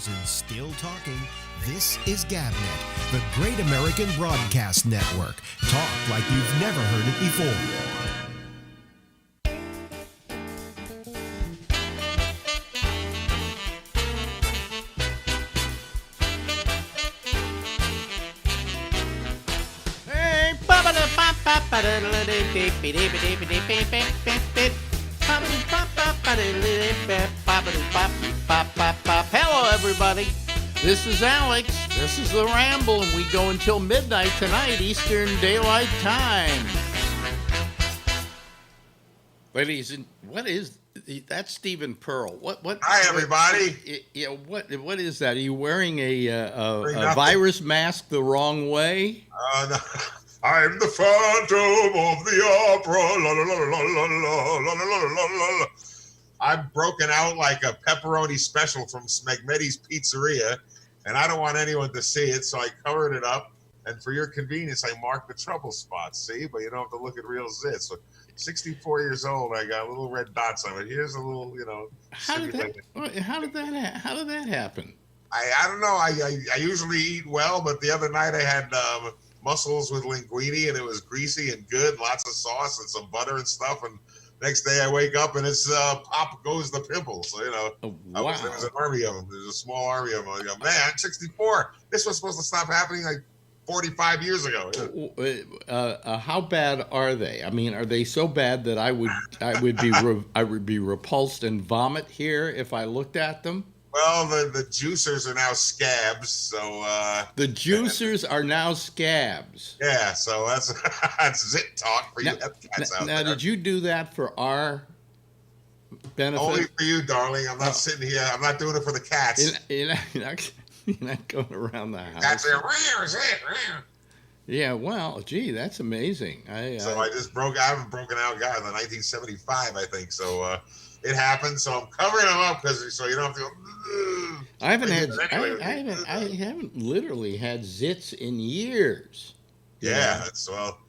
news and still talking. This is GabNet, the Great American Broadcast Network. Talk like you've never heard it before. Hello, everybody. This is Alex. This is the Ramble, and we go until midnight tonight, Eastern Daylight Time. Ladies, and what is that's Stephen Pearl? What? Hi, everybody. What is that? Are you wearing a virus mask the wrong way? No. I'm the Phantom of the Opera. La, la, la, la, la, la, la, la, la, la. I'm broken out like a pepperoni special from Smegmedi's Pizzeria, and I don't want anyone to see it, so I covered it up. And for your convenience, I marked the trouble spots. See, but you don't have to look at real zits. So, 64 years old, I got little red dots on it. Here's a little, How did that happen? I don't know. I usually eat well, but the other night I had mussels with linguine, and it was greasy and good, lots of sauce and some butter and stuff. And next day I wake up and it's pop goes the pimples. So, Oh, wow. there was an army of them. There's a small army of them. I go, man, I'm 64. This was supposed to stop happening like 45 years ago. How bad are they? I mean, are they so bad that I would be repulsed and vomit here if I looked at them? Well, the juicers are now scabs, so the juicers are now scabs. Yeah, so that's zit talk for you cats out there. Now, did you do that for our benefit? Only for you, darling. I'm not sitting here. I'm not doing it for the cats. You're not going around the house. Cats are zit. Yeah, well, gee, that's amazing. I haven't broken out, guys, in 1975, I think. So it happened. So I'm covering them up so you don't have to go. I haven't literally had zits in years. Yeah,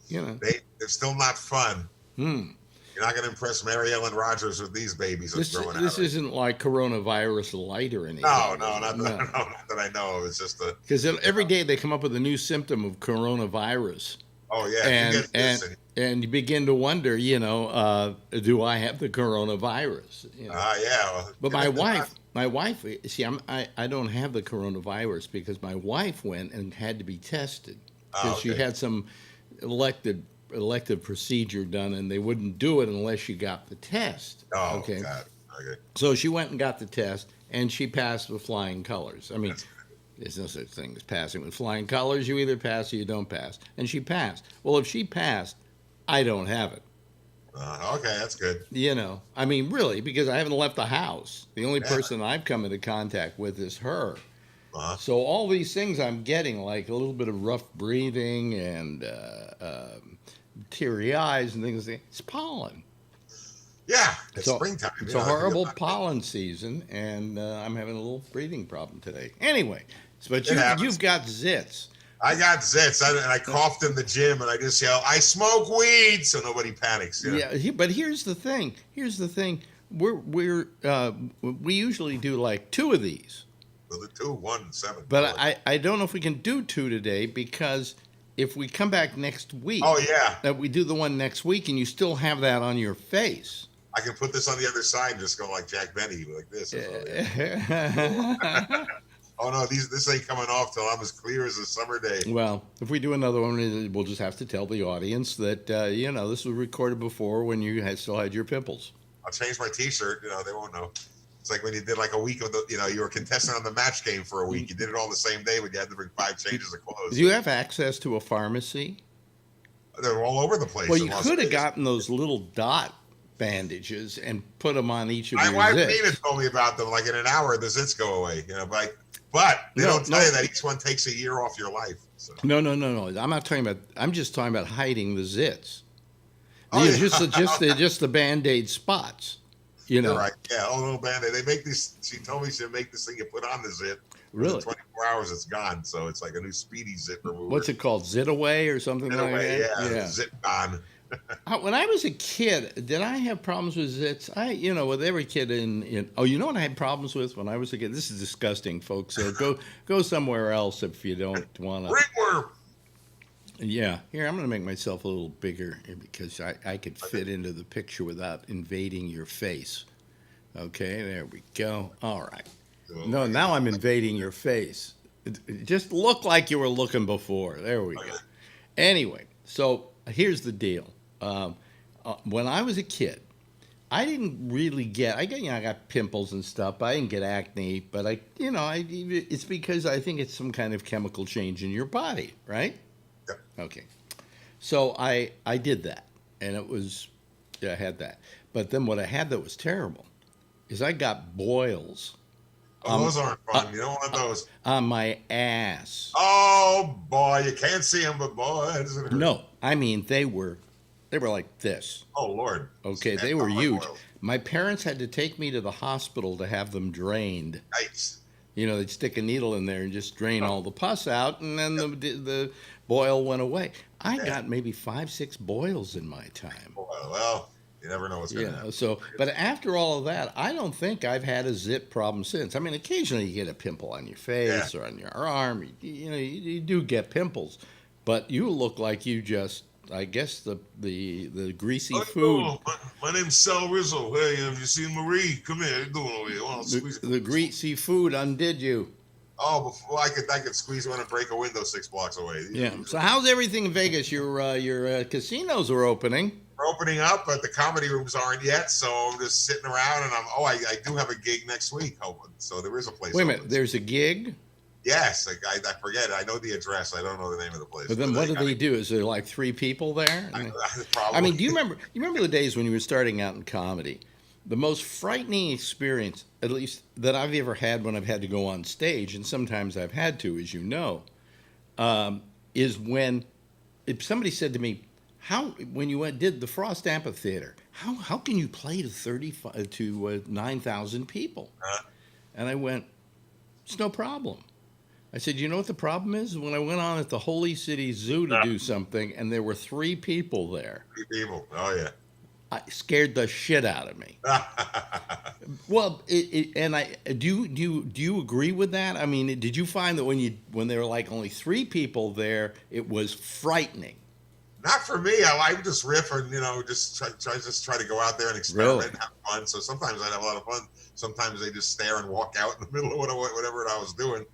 they're still not fun. You're not going to impress Mary Ellen Rogers with these babies. This isn't like coronavirus light or anything. No, not that I know of. It's just because every day they come up with a new symptom of coronavirus. Oh yeah, and you begin to wonder, do I have the coronavirus? Yeah. Well, but my wife. See, I don't have the coronavirus because my wife went and had to be tested because she had some elective procedure done, and they wouldn't do it unless she got the test. Oh, okay. God. Okay. So she went and got the test, and she passed with flying colors. I mean, there's no such thing as passing with flying colors. You either pass or you don't pass. And she passed. Well, if she passed, I don't have it. Okay, that's good. I mean, really, because I haven't left the house. The only person I've come into contact with is her. So all these things I'm getting, like a little bit of rough breathing and teary eyes and things, it's pollen. Yeah, it's springtime. It's a horrible pollen season, and I'm having a little breathing problem today. Anyway, but you've got zits. I got zits, and I coughed in the gym, and I just yell, "I smoke weed," so nobody panics. Yeah, but here's the thing. We usually do like 2 of these. Well, the 2, 1, 7. But I don't know if we can do 2 today because if we come back next week, that we do the one next week, and you still have that on your face. I can put this on the other side and just go like Jack Benny, like this. Oh no, this ain't coming off till I'm as clear as a summer day. Well, if we do another one, we'll just have to tell the audience that this was recorded before when you still had your pimples. I'll change my T-shirt. They won't know. It's like when you did like a week of you were contestant on the match game for a week. You did it all the same day, but you had to bring 5 changes of clothes. Do you have access to a pharmacy? They're all over the place. Well, you could have gotten those little dot bandages and put them on each of your zits. My wife Nina told me about them. Like in an hour, the zits go away. But they don't tell you that each one takes a year off your life. So. No. I'm not talking about. I'm just talking about hiding the zits. Just the Band-Aid spots. You're right. Yeah, little Band-Aid. They make these. She told me she'd make this thing you put on the zit. Really? In 24 hours, it's gone. So it's like a new speedy zit remover. What's it called? Zit away or something like that? Yeah. Zit gone. When I was a kid, did I have problems with zits? With every kid you know what I had problems with when I was a kid? This is disgusting, folks. So go somewhere else if you don't want to. Ringworm. Yeah, here, I'm going to make myself a little bigger here because I could fit into the picture without invading your face. Okay, there we go. All right. No, now I'm invading your face. It just looked like you were looking before. There we go. Anyway, so here's the deal. When I was a kid, I didn't really I got pimples and stuff. But I didn't get acne, but it's because I think it's some kind of chemical change in your body, right? Yep. Okay. So I did that, and I had that. But then what I had that was terrible is I got boils. Oh, those aren't fun. You don't want those. On my ass. Oh, boy. You can't see them, but boy. No, I mean, they were like this. Oh, Lord. Okay, they were huge. My parents had to take me to the hospital to have them drained. Nice. They'd stick a needle in there and just drain all the pus out, and then the boil went away. I got maybe 5, 6 boils in my time. Well, you never know what's going to happen. So, but after all of that, I don't think I've had a zit problem since. I mean, occasionally you get a pimple on your face or on your arm. You do get pimples, but you look like you just, I guess, the greasy food. My name's Sal Rizzo. Hey, have you seen Marie? Come here. How you doing over here? The greasy food undid you. Oh, before I could squeeze one and break a window 6 blocks away. Yeah. So how's everything in Vegas? Your casinos are opening. We're opening up, but the comedy rooms aren't yet. So I'm just sitting around, and I do have a gig next week. So there is a place. Wait a minute. There's a gig? Yes. I forget it. I know the address. I don't know the name of the place. But then what do they do? Is there like 3 people there? Probably. I mean, do you remember the days when you were starting out in comedy? The most frightening experience, at least that I've ever had when I've had to go on stage, and sometimes I've had to, as you know, is if somebody said to me, when you did the Frost Amphitheater, how can you play to 9,000 people? And I went, it's no problem. I said, you know what the problem is? When I went on at the Holy City Zoo to do something, and there were 3 people there. 3 people. Oh yeah. It scared the shit out of me. Well, do you agree with that? I mean, did you find that when there were like only 3 people there, it was frightening? Not for me. I would just riff and just try to go out there and experiment and have fun. So sometimes I'd have a lot of fun. Sometimes they just stare and walk out in the middle of whatever I was doing,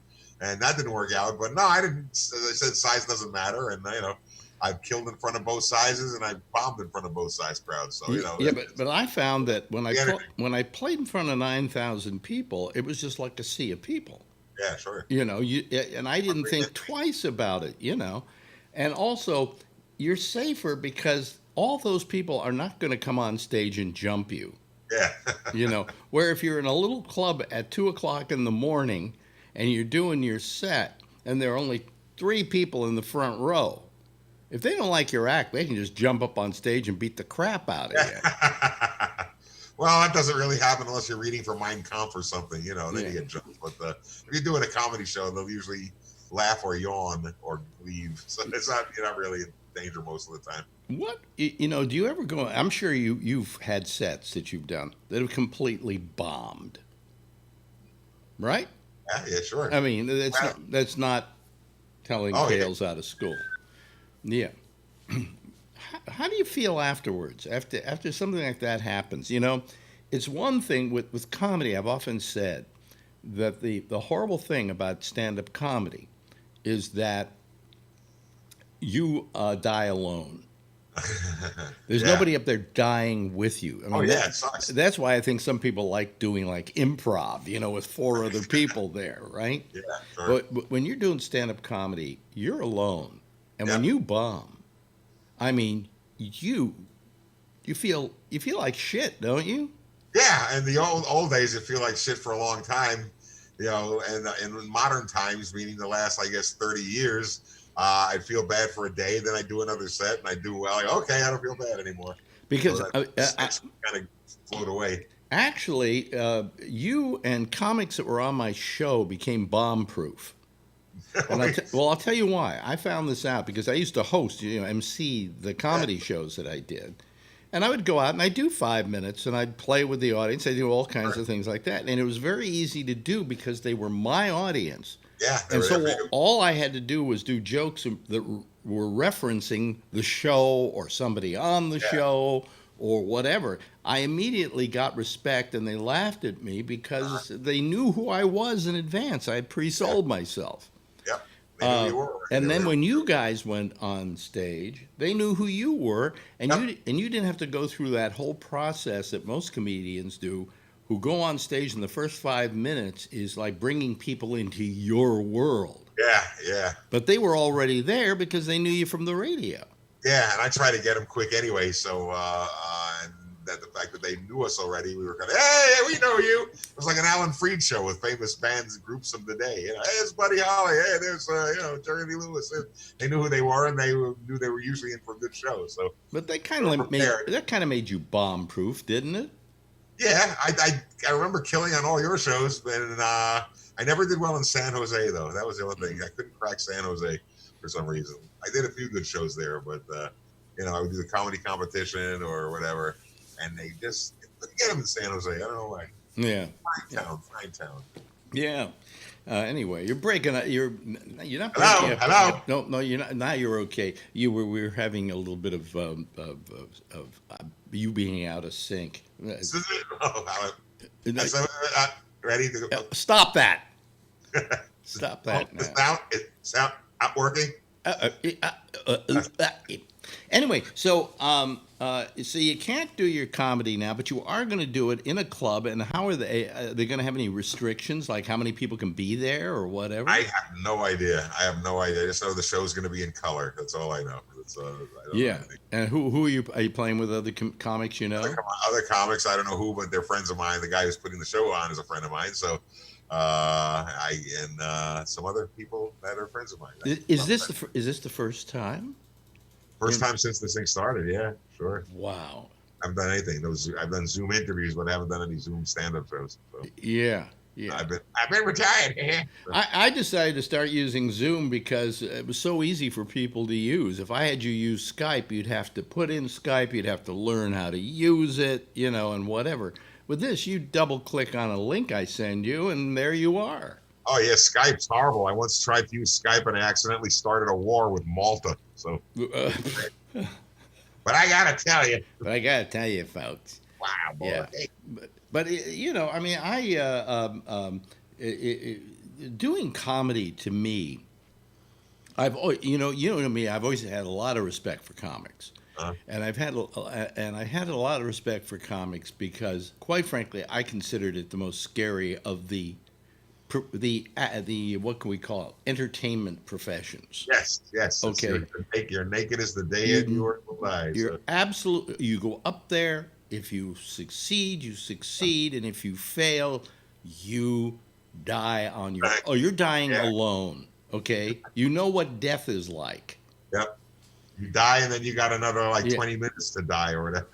and that didn't work out. But no, I didn't. As I said, size doesn't matter, and I've killed in front of both sizes, and I bombed in front of both size crowds. So Yeah, but I found that when I played in front of 9,000 people, it was just like a sea of people. Yeah, sure. And I didn't think twice about it. And also, you're safer because all those people are not going to come on stage and jump you. Yeah. Where if you're in a little club at 2:00 in the morning and you're doing your set, and there are only 3 people in the front row. If they don't like your act, they can just jump up on stage and beat the crap out of you. Well, that doesn't really happen unless you're reading for Mein Kampf or something, then you get jumped. But if you're doing a comedy show, they'll usually laugh or yawn or leave. So you're not really in danger most of the time. What, do you ever go, I'm sure you've had sets that you've done that have completely bombed, right? Yeah, sure. I mean, that's not telling tales out of school. Yeah. How do you feel afterwards, after something like that happens? It's one thing with comedy. I've often said that the horrible thing about stand-up comedy is that you die alone. There's nobody up there dying with you. I mean, it sucks. That's why I think some people like doing like improv, with 4 other people there, right? Yeah, sure. But when you're doing stand-up comedy, you're alone. And when you bomb, I mean, you feel like shit, don't you? Yeah, in the old days, it feel like shit for a long time, and in modern times, meaning the last, I guess, 30 years, I'd feel bad for a day, then I do another set, and I do well. Okay, I don't feel bad anymore. Because so kind of float away. Actually, you and comics that were on my show became bomb-proof. And I'll tell you why. I found this out because I used to host, MC the comedy shows that I did. And I would go out and I'd do 5 minutes and I'd play with the audience. I do all kinds of things like that. And it was very easy to do because they were my audience. Yeah. And so all I had to do was do jokes that were referencing the show or somebody on the show or whatever. I immediately got respect and they laughed at me because they knew who I was in advance. I had pre-sold myself. Yep. They knew you were. And then when you guys went on stage, they knew who you were, and you didn't have to go through that whole process that most comedians do, who go on stage in the first 5 minutes is like bringing people into your world. Yeah, yeah. But they were already there because they knew you from the radio. Yeah, and I try to get them quick anyway. So, and that the fact that they knew us already, we were kind of, hey, we know you. It was like an Alan Freed show with famous bands and groups of the day. Hey, it's Buddy Holly. Hey, there's Jerry Lee Lewis. They knew who they were, and they knew they were usually in for a good show. So, but that kind of made you bomb-proof, didn't it? Yeah, I remember killing on all your shows, and I never did well in San Jose though. That was the only thing. I couldn't crack San Jose for some reason. I did a few good shows there, but I would do the comedy competition or whatever, and they just couldn't get them in San Jose. I don't know why. Yeah. Fine town. Yeah. Anyway, you're breaking up. You're not. Hello. No, you're not. Now you're okay. We were having a little bit of you being out of sync. Ready to go? Stop that. Stop that. It's not working. Anyway, so you can't do your comedy now, but you are going to do it in a club. And how are they going to have any restrictions, like how many people can be there or whatever? I have no idea. I just know the show's going to be in color. That's all I know. I don't know anything. And who are you playing with? Other comics, you know? Other comics, I don't know who, but they're friends of mine. The guy who's putting the show on is a friend of mine. So some other people that are friends of mine. Is this the first time? First time since this thing started, yeah, sure. Wow. I haven't done anything. I've done Zoom interviews, but I haven't done any Zoom stand-up shows. So. Yeah. I've been retired. I decided to start using Zoom because it was so easy for people to use. If I had you use Skype, you'd have to put in Skype, you'd have to learn how to use it, and whatever. With this, you double-click on a link I send you, and there you are. Oh, yeah, Skype's horrible. I once tried to use Skype, and I accidentally started a war with Malta. So, but I got to tell you. Folks. Wow, boy. Yeah. But doing comedy to me, I've always had a lot of respect for comics. And I had a lot of respect for comics because, quite frankly, I considered it the most scary of the what can we call it? Entertainment professions. Yes. Okay. You're naked as the day you are alive. You go up there. If you succeed, you succeed, and if you fail, you die on your. Oh, you're dying alone. Okay, you know what death is like. Yep. You die, and then you got another 20 minutes to die or whatever.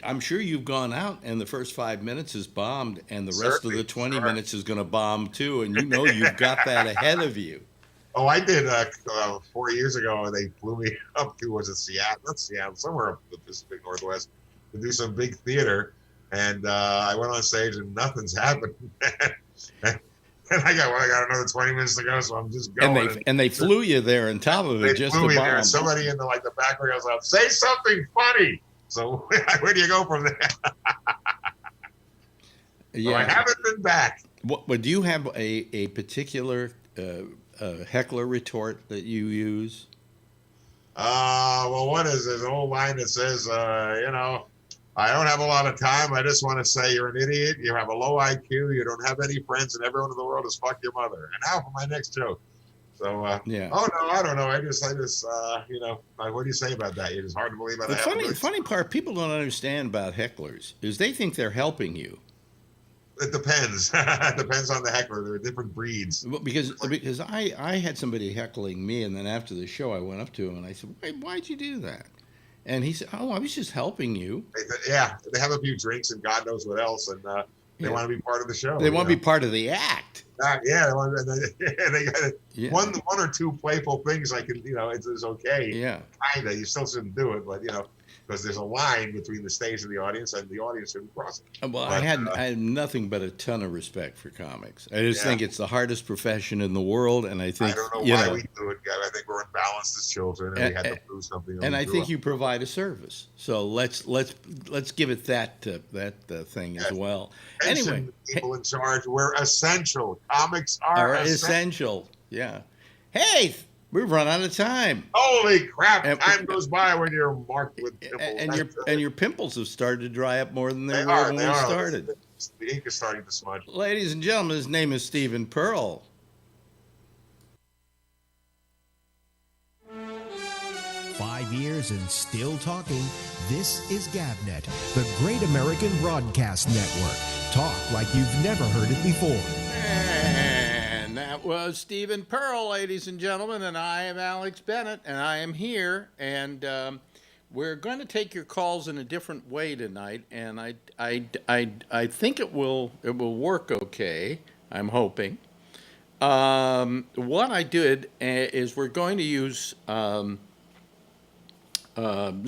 I'm sure you've gone out, and the first 5 minutes is bombed, and the rest of the 20 minutes is going to bomb too, and you've got that ahead of you. Oh, I did 4 years ago. They flew me up to Seattle, not Seattle, somewhere up the Pacific Northwest to do some big theater, and I went on stage and nothing's happened. And I got another 20 minutes to go, so I'm just going. And they flew you there on top of it just to bomb. There. Somebody in the background goes up, say something funny. So where do you go from there? So I haven't been back. What do you have a particular heckler retort that you use? Well, what is this old line that says, I don't have a lot of time. I just want to say you're an idiot. You have a low IQ. You don't have any friends, and everyone in the world is fuck your mother. And now for my next joke. So, yeah. Oh no, I don't know. I just, what do you say about that? It's hard to believe. The funny part, people don't understand about hecklers is they think they're helping you. It depends. It depends on the heckler. There are different breeds. Because I had somebody heckling me, and then after the show, I went up to him and I said, "Why'd you do that?" And he said, "Oh, I was just helping you." Yeah, they have a few drinks and God knows what else, and They want to be part of the show. They want to be part of the act. Yeah, they got Yeah. one or two playful things. I can, it's okay. Yeah. Kinda. You still shouldn't do it, but because there's a line between the stage and the audience shouldn't cross it. Well, But, I had nothing but a ton of respect for comics. I just think it's the hardest profession in the world, and I think I don't know why we do it, guys. I think we're imbalanced as children, and we had to prove something. And I think you provide a service. So let's give it that thing as well. Anyway, people in charge, we're essential. Comics are essential. Yeah. Hey, we've run out of time. Holy crap! Time goes by when you're marked with pimples. And your pimples have started to dry up more than they were when we started. The ink is starting to smudge. Ladies and gentlemen, his name is Stephen Pearl. 5 years and still talking. This is GabNet, the Great American Broadcast Network. Talk like you've never heard it before. And that was Stephen Pearl, ladies and gentlemen, and I am Alex Bennett, and I am here, and we're going to take your calls in a different way tonight, and I think it will work okay. I'm hoping. What I did is we're going to use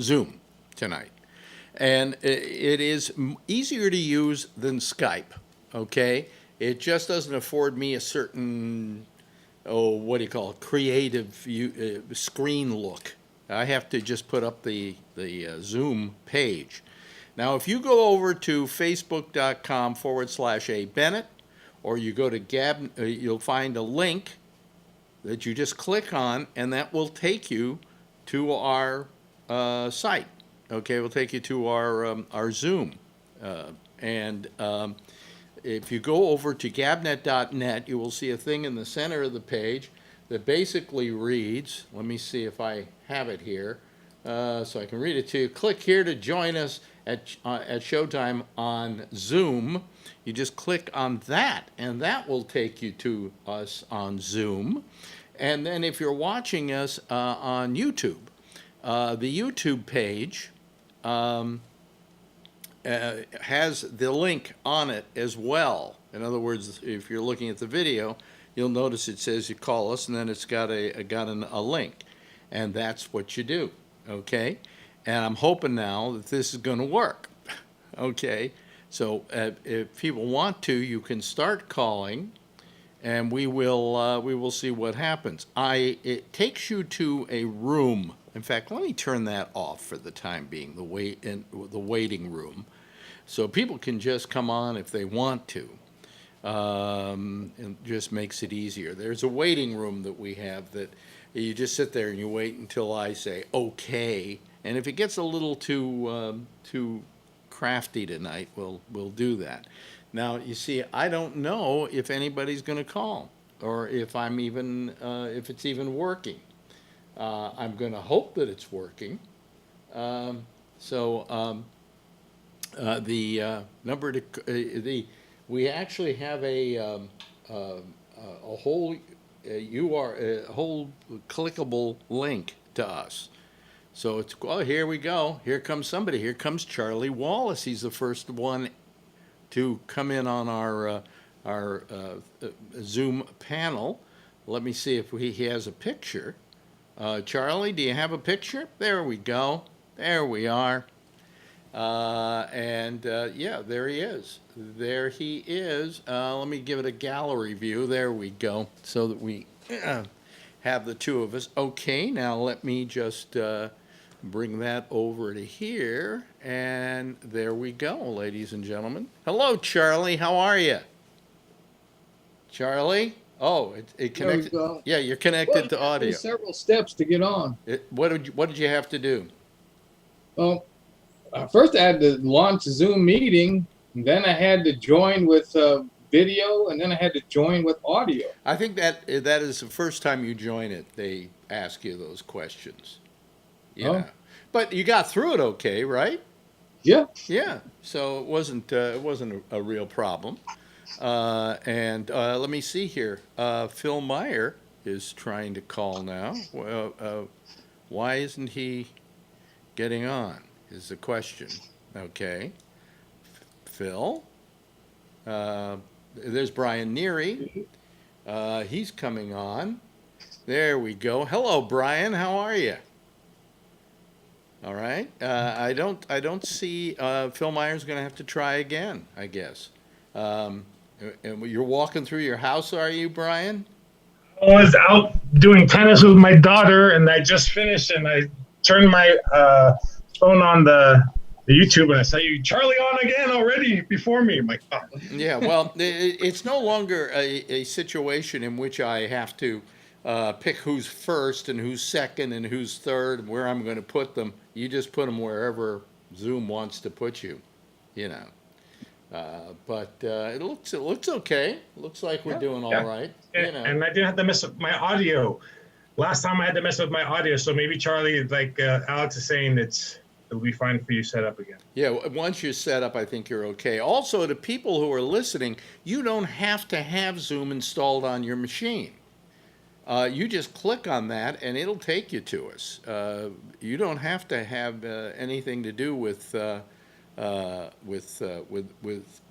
Zoom tonight, and it is easier to use than Skype. Okay, it just doesn't afford me a certain creative screen look. I have to just put up the Zoom page. Now, if you go over to facebook.com/A Bennett, or you go to Gab, you'll find a link that you just click on, and that will take you to our site. Okay, we'll take you to our Zoom, and if you go over to gabnet.net, you will see a thing in the center of the page that basically reads. Let me see if I have it here, so I can read it to you. Click here to join us at Showtime on Zoom. You just click on that, and that will take you to us on Zoom. And then if you're watching us on YouTube, the YouTube page has the link on it as well. In other words, if you're looking at the video, you'll notice it says you call us, and then it's got a link, and that's what you do. Okay, and I'm hoping now that this is going to work. Okay, so if people want to, you can start calling, and we will see what happens. It takes you to a room. In fact, let me turn that off for the time being, the waiting room, so people can just come on if they want to. It just makes it easier. There's a waiting room that we have that you just sit there and you wait until I say okay. And if it gets a little too crafty tonight, we'll do that. Now, you see, I don't know if anybody's going to call or if I'm even if it's even working. I'm going to hope that it's working. The number to we actually have a whole a whole clickable link to us. So it's here we go. Here comes somebody. Here comes Charlie Wallace. He's the first one to come in on our Zoom panel. Let me see if he has a picture. Charlie, do you have a picture? There we go. There we are. Yeah, there he is. There he is. Let me give it a gallery view. There we go. So that we have the two of us. Okay, now let me just bring that over to here. And there we go, ladies and gentlemen. Hello, Charlie. How are you? Charlie? Oh, it connected. Yeah, you're connected to audio. There's several steps to get on. What did you have to do? Well, first I had to launch a Zoom meeting, and then I had to join with video, and then I had to join with audio. I think that is the first time you join it, they ask you those questions. Yeah, oh. But you got through it okay, right? Yeah. Yeah. So it wasn't a real problem. Let me see here. Phil Meyer is trying to call now. Why isn't he getting on? Is the question. Okay. Phil? There's Brian Neary. He's coming on. There we go. Hello, Brian. How are you? All right. I don't see Phil Myers going to have to try again, I guess. And you're walking through your house, are you, Brian? I was out doing tennis with my daughter, and I just finished, and I turned my phone on the YouTube, and I saw you, Charlie, on again already before me. I'm like, oh. Yeah, well, it's no longer a situation in which I have to pick who's first and who's second and who's third and where I'm going to put them. You just put them wherever Zoom wants to put you, you know. But it looks okay. It looks like we're doing all right. And, you know. And I didn't have to mess with my audio. Last time I had to mess with my audio, so maybe Charlie, like Alex is saying, it'll be fine for you set up again. Yeah, once you're set up, I think you're okay. Also, to people who are listening, you don't have to have Zoom installed on your machine. You just click on that, and it'll take you to us. You don't have to have anything to do with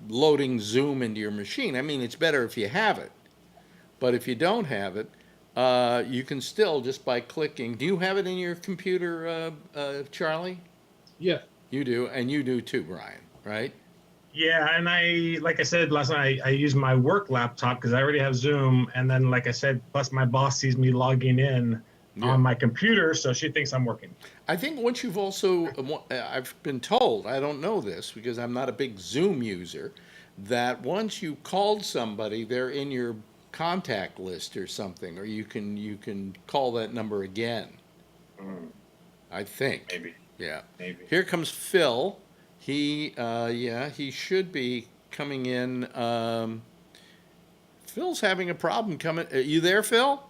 loading Zoom into your machine. I mean, it's better if you have it, but if you don't have it, you can still just by clicking. Do you have it in your computer, Charlie? Yeah. You do, and you do too, Brian, right? Yeah, and like I said last night, I use my work laptop because I already have Zoom, and then like I said, plus my boss sees me logging in on my computer, so she thinks I'm working. I think what you've also, I've been told, I don't know this because I'm not a big Zoom user, that once you called somebody, they're in your contact list or something, or you can call that number again. I think. Maybe. Yeah. Maybe. Here comes Phil. He should be coming in. Phil's having a problem coming. Are you there, Phil?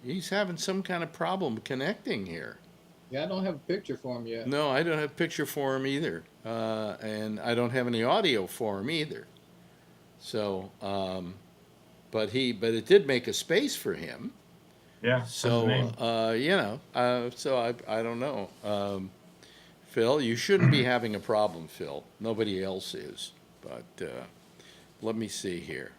He's having some kind of problem connecting here. Yeah, I don't have a picture for him yet. No, I don't have a picture for him either. And I don't have any audio for him either. So, but it did make a space for him. Yeah. So, so I don't know. Phil, you shouldn't be having a problem, Phil. Nobody else is. But let me see here.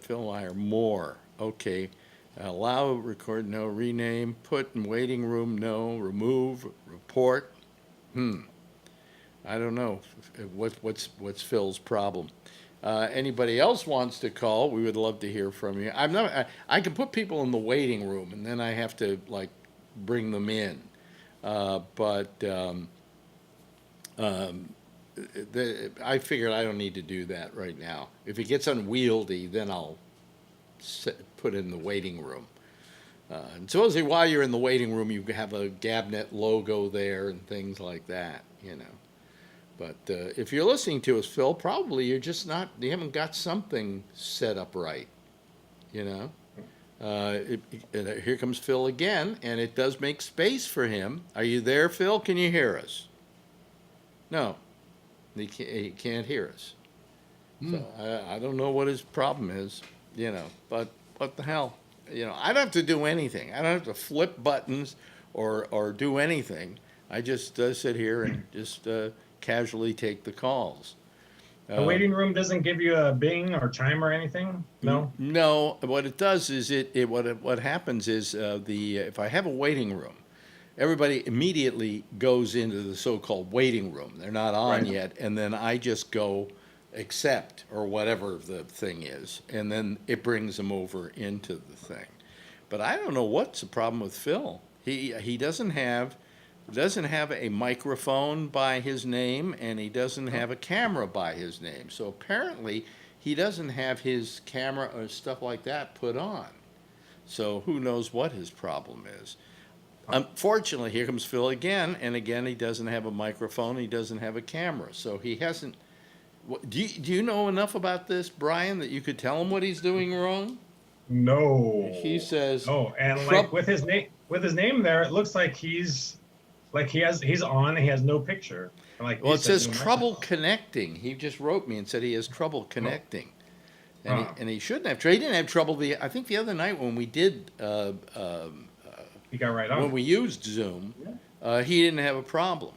Phil Meyer, more. Okay. Allow, record, no. Rename, put in waiting room, no. Remove, report. I don't know what's Phil's problem. Anybody else wants to call? We would love to hear from you. I can put people in the waiting room, and then I have to bring them in. I figured I don't need to do that right now. If it gets unwieldy, then I'll put it in the waiting room. And supposedly while you're in the waiting room, you have a Gabnet logo there and things like that, you know. But if you're listening to us, Phil, probably you haven't got something set up right, you know. Here comes Phil again, and it does make space for him. Are you there, Phil? Can you hear us? No, he can't hear us. So I don't know what his problem is, you know, but what the hell? You know, I don't have to do anything. I don't have to flip buttons or do anything. I just sit here and just casually take the calls. The waiting room doesn't give you a bing or chime or anything? No? No. What it does is what happens is if I have a waiting room, everybody immediately goes into the so-called waiting room. They're not on yet, and then I just go accept or whatever the thing is, and then it brings them over into the thing. But I don't know what's the problem with Phil. He doesn't have a microphone by his name, and he doesn't have a camera by his name. So apparently he doesn't have his camera or stuff like that put on. So who knows what his problem is. Unfortunately, here comes Phil again, and again he doesn't have a microphone, he doesn't have a camera. So he hasn't... Do you know enough about this, Brian, that you could tell him what he's doing wrong? No. He says... Oh, and with his name there, it looks like he's on and he has no picture. It says trouble connecting. He just wrote me and said he has trouble connecting. And he shouldn't have. He didn't have trouble. I think the other night when we did... he got right on. When we used Zoom, he didn't have a problem.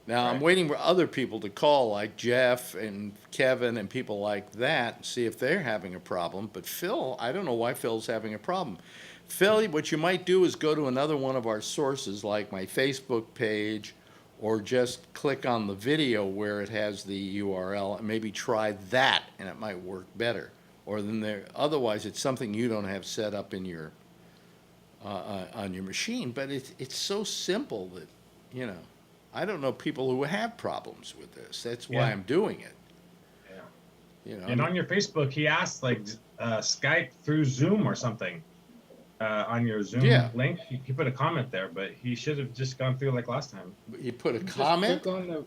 Now, I'm waiting for other people to call, like Jeff and Kevin and people like that, and see if they're having a problem. But Phil, I don't know why Phil's having a problem. Phil, what you might do is go to another one of our sources, like my Facebook page, or just click on the video where it has the URL, and maybe try that, and it might work better. Or then otherwise, it's something you don't have set up in your on your machine. But it's so simple that, you know, I don't know people who have problems with this. That's why I'm doing it. Yeah. You know, and on your Facebook, he asked like Skype through Zoom or something. On your Zoom link, he put a comment there, but he should have just gone through like last time. He put a comment? Click on the,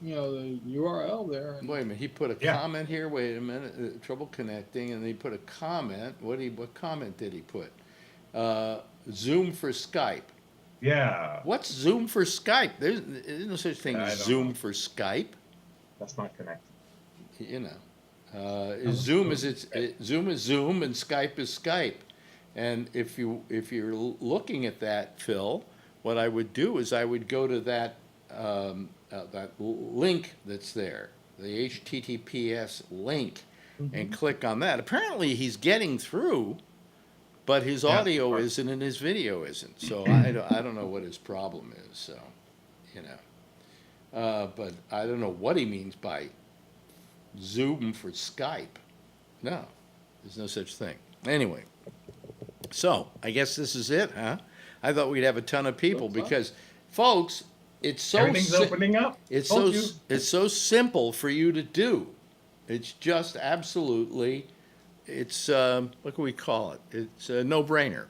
the URL there. Wait a minute, he put a comment here. Wait a minute, trouble connecting, and he put a comment. What comment did he put? Zoom for Skype. Yeah. What's Zoom for Skype? There's no such thing as Zoom for Skype. That's not connected. You know, Zoom is Zoom is Zoom, and Skype is Skype. And if you're looking at that, Phil, what I would do is I would go to that that link that's there, the HTTPS link, and click on that. Apparently, he's getting through. But his audio isn't and his video isn't, so I don't know what his problem is. So, you know, but I don't know what he means by Zoom for Skype. No, there's no such thing. Anyway, so I guess this is it, huh? I thought we'd have a ton of people because, folks, it's so everything's opening up. It's so simple for you to do. It's just absolutely. It's, what can we call it? It's a no-brainer,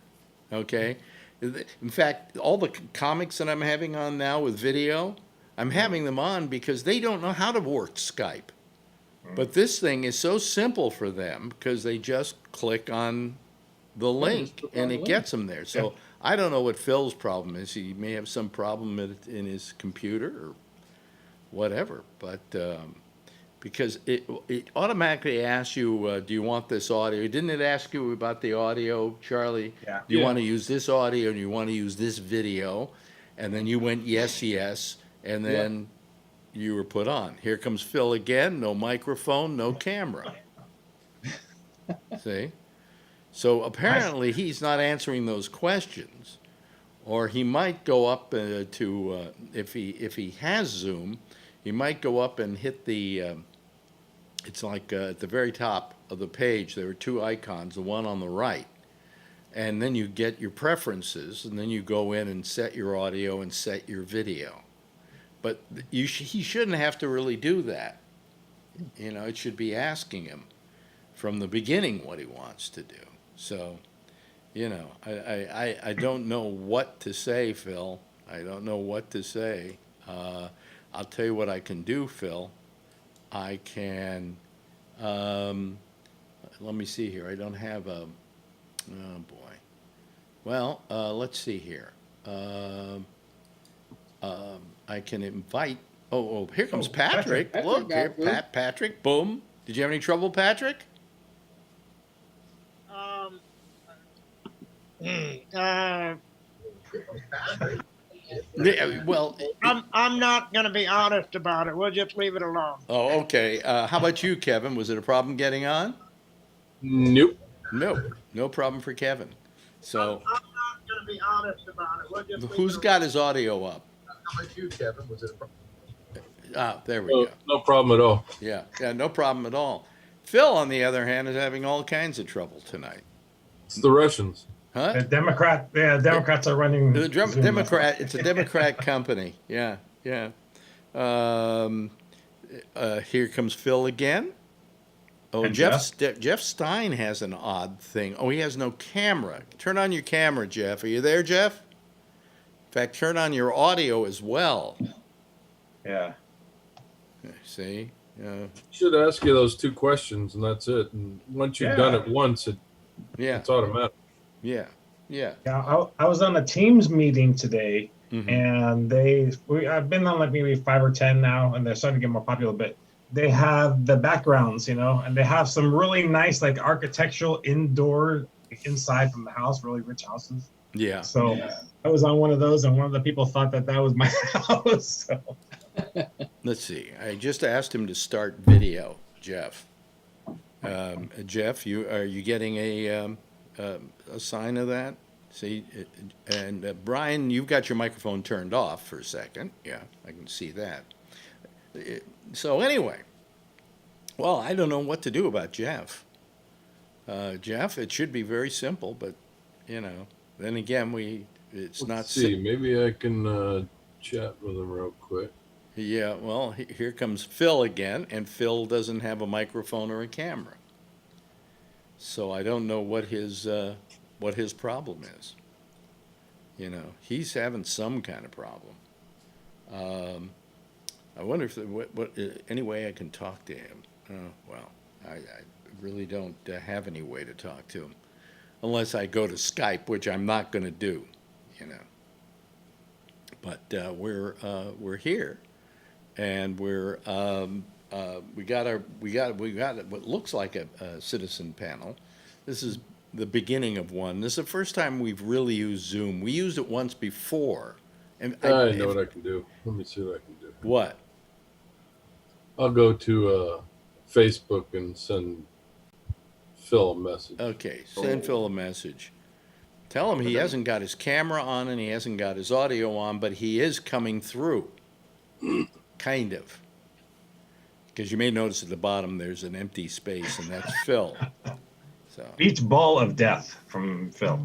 okay? In fact, all the comics that I'm having on now with video, I'm having them on because they don't know how to work Skype. But this thing is so simple for them because they just click on the link and it gets them there. So I don't know what Phil's problem is. He may have some problem in his computer or whatever, but... because it automatically asks you, do you want this audio? Didn't it ask you about the audio, Charlie? Yeah. Do you want to use this audio and you want to use this video? And then you went yes, yes, and then you were put on. Here comes Phil again, no microphone, no camera. See? So apparently he's not answering those questions. Or he might go up to, if he has Zoom, he might go up and hit the, it's like at the very top of the page, there are two icons, the one on the right. And then you get your preferences, and then you go in and set your audio and set your video. But he shouldn't have to really do that. You know, it should be asking him from the beginning what he wants to do. So, you know, I don't know what to say, Phil. I don't know what to say. I'll tell you what I can do, Phil. I can, let me see here. I don't have a, oh boy. Well, let's see here. I can invite, here comes Patrick. Look, here, Patrick, boom. Did you have any trouble, Patrick? Well, I'm not going to be honest about it. We'll just leave it alone. Oh, okay. How about you, Kevin? Was it a problem getting on? Nope. No problem for Kevin. So I'm not going to be honest about it. We'll just who's got his audio up? How about you, Kevin? Was it a problem? There we go. No problem at all. Yeah, no problem at all. Phil, on the other hand, is having all kinds of trouble tonight. It's the Russians. Huh? The Democrats are running. The Democrat. It's a Democrat company. Yeah. Here comes Phil again. Oh, And Jeff Stein has an odd thing. Oh, he has no camera. Turn on your camera, Jeff. Are you there, Jeff? In fact, turn on your audio as well. Yeah. See? Should ask you those two questions, and that's it. And once you've done it once, it's automatic. Yeah. I was on a Teams meeting today, and I've been on like maybe 5 or 10 now, and they're starting to get more popular. But they have the backgrounds, and they have some really nice like architectural indoor inside from the house, really rich houses. Yeah. So I was on one of those, and one of the people thought that was my house. So. Let's see. I just asked him to start video, Jeff. Jeff, are you getting a sign of that? See, and Brian, you've got your microphone turned off for a second. Yeah, I can see that. So anyway, well, I don't know what to do about Jeff. Jeff, it should be very simple, but then again, it's not. Let's see, maybe I can chat with him real quick. Yeah, well, here comes Phil again, and Phil doesn't have a microphone or a camera. So I don't know what his problem is. He's having some kind of problem. I wonder if any way I can talk to him. Well, I really don't have any way to talk to him, unless I go to Skype, which I'm not going to do. But we're here. And we got what looks like a citizen panel. This is the beginning of one. This is the first time we've really used Zoom. We used it once before. And I know what I can do. Let me see what I can do. What? I'll go to Facebook and send Phil a message. Okay, send Phil a message. Tell him he hasn't got his camera on and he hasn't got his audio on, but he is coming through. Kind of. Because you may notice at the bottom there's an empty space, and that's Phil. So. Beach ball of death from Phil.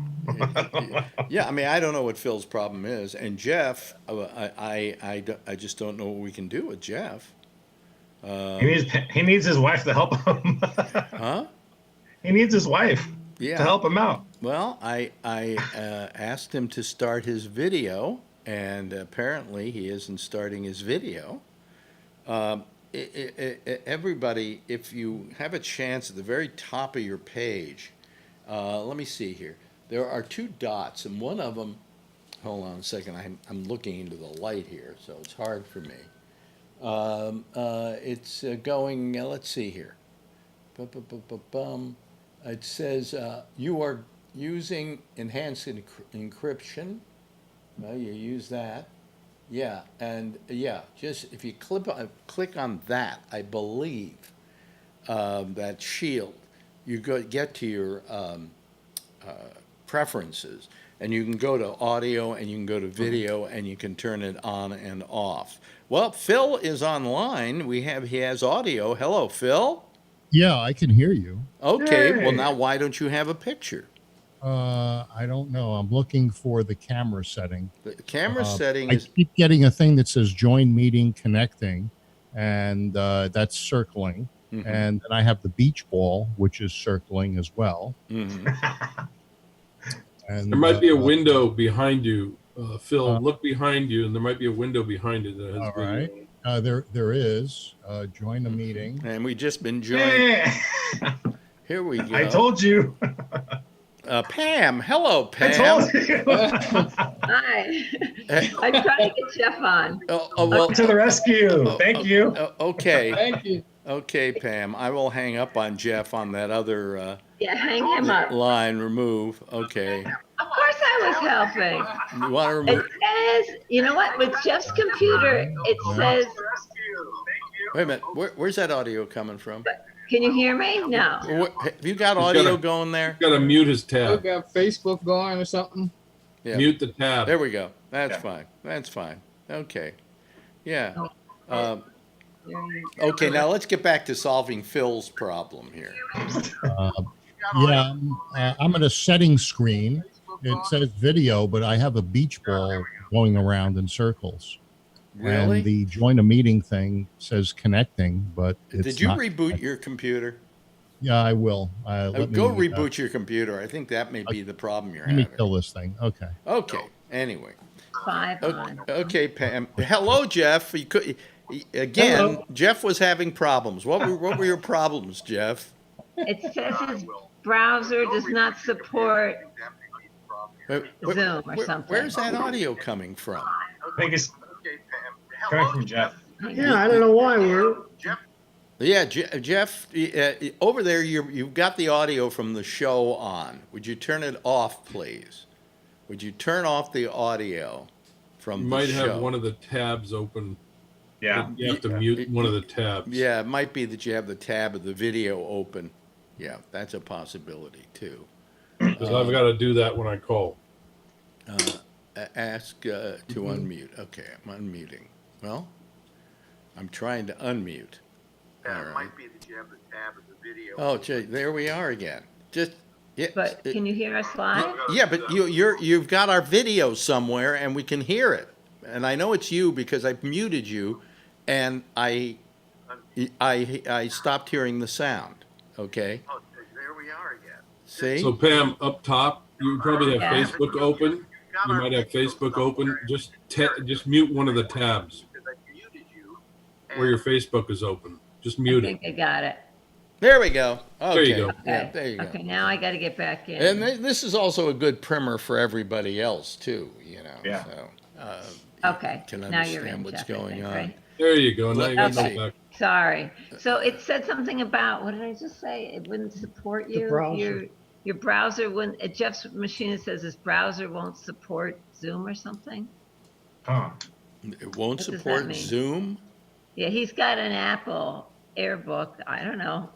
Yeah, I mean, I don't know what Phil's problem is. And Jeff, I just don't know what we can do with Jeff. He needs his wife to help him. Huh? He needs his wife to help him out. Well, I asked him to start his video, and apparently he isn't starting his video. Everybody, if you have a chance at the very top of your page, let me see here. There are two dots, and one of them, hold on a second, I'm looking into the light here, so it's hard for me. It's going, let's see here. It says you are using enhanced encryption. Well, you use that. Yeah, and just if you click on that, I believe, that shield, you get to your preferences, and you can go to audio, and you can go to video, and you can turn it on and off. Well, Phil is online. He has audio. Hello, Phil. Yeah, I can hear you. Okay, well now why don't you have a picture? I don't know. I'm looking for the camera setting. The camera setting I keep getting a thing that says join meeting connecting, and that's circling. Mm-hmm. And then I have the beach ball, which is circling as well. Mm-hmm. And there might be a window behind you. Phil, look behind you, and there might be a window behind you that has all right. There is. Join the meeting. And we just been joined. Here we go. I told you. Pam, hello, Pam. I told you. Hi. I'm trying to get Jeff on. Well, to the rescue. Thank you. Okay. Thank you. Okay, Pam. I will hang up on Jeff on that other hang him up. Line. Remove. Okay. Of course I was helping. You want to remove? It says, you know what? With Jeff's computer, it says. Wait a minute. Where's that audio coming from? Can you hear me? No. Have you got audio going there? Got to mute his tab. You got Facebook going or something? Yeah. Mute the tab. There we go. That's fine. That's fine. Okay. Yeah. Okay, now let's get back to solving Phil's problem here. I'm at a settings screen. It says video, but I have a beach ball going around in circles. Really? And the join a meeting thing says connecting, but it's Did you not reboot connecting. your computer? Yeah, I will. Go reboot your computer. I think that may be the problem you're having. Let me kill this thing. Okay. Okay. Anyway. 5 on. Okay, Pam. Hello, Jeff. Hello. Jeff was having problems. What were your problems, Jeff? It says his browser does not support Zoom or something. Where's that audio coming from? I think it's coming from Jeff. Yeah, I don't know why Yeah, Jeff, over there, you've got the audio from the show on. Would you turn it off, please? Would you turn off the audio from You the might show? have one of the tabs open. Yeah. You have to mute one of the tabs. Yeah, it might be that you have the tab of the video open. Yeah, that's a possibility too. Because I've got to do that when I call. Ask to unmute. Okay, I'm unmuting. Well, I'm trying to unmute. Yeah, it might be that you have the tab of the video. Oh, gee, there we are again. Yeah. But can you hear us live? Yeah, but you've got our video somewhere, and we can hear it. And I know it's you because I muted you, and I stopped hearing the sound. Okay. Oh, there we are again. See? So Pam, up top, you probably have Facebook open. You might have Facebook open. Just mute one of the tabs where your Facebook is open. Just mute it. I think I got it. There we go. Okay. There you go. Okay. Yeah, there you go. Okay, now I got to get back in. And this is also a good primer for everybody else too. You know. Yeah. So, Okay. Can Now you're understand in, what's Jeff, I going think, on. right? There you go. Now you got Okay. no back. Sorry. So it said something about, what did I just say? It wouldn't support you? browser. Your browser wouldn't, Jeff's machine says his browser won't support Zoom or something? Huh. It won't What does that support mean? Zoom. Yeah, he's got an Apple AirBook. I don't know.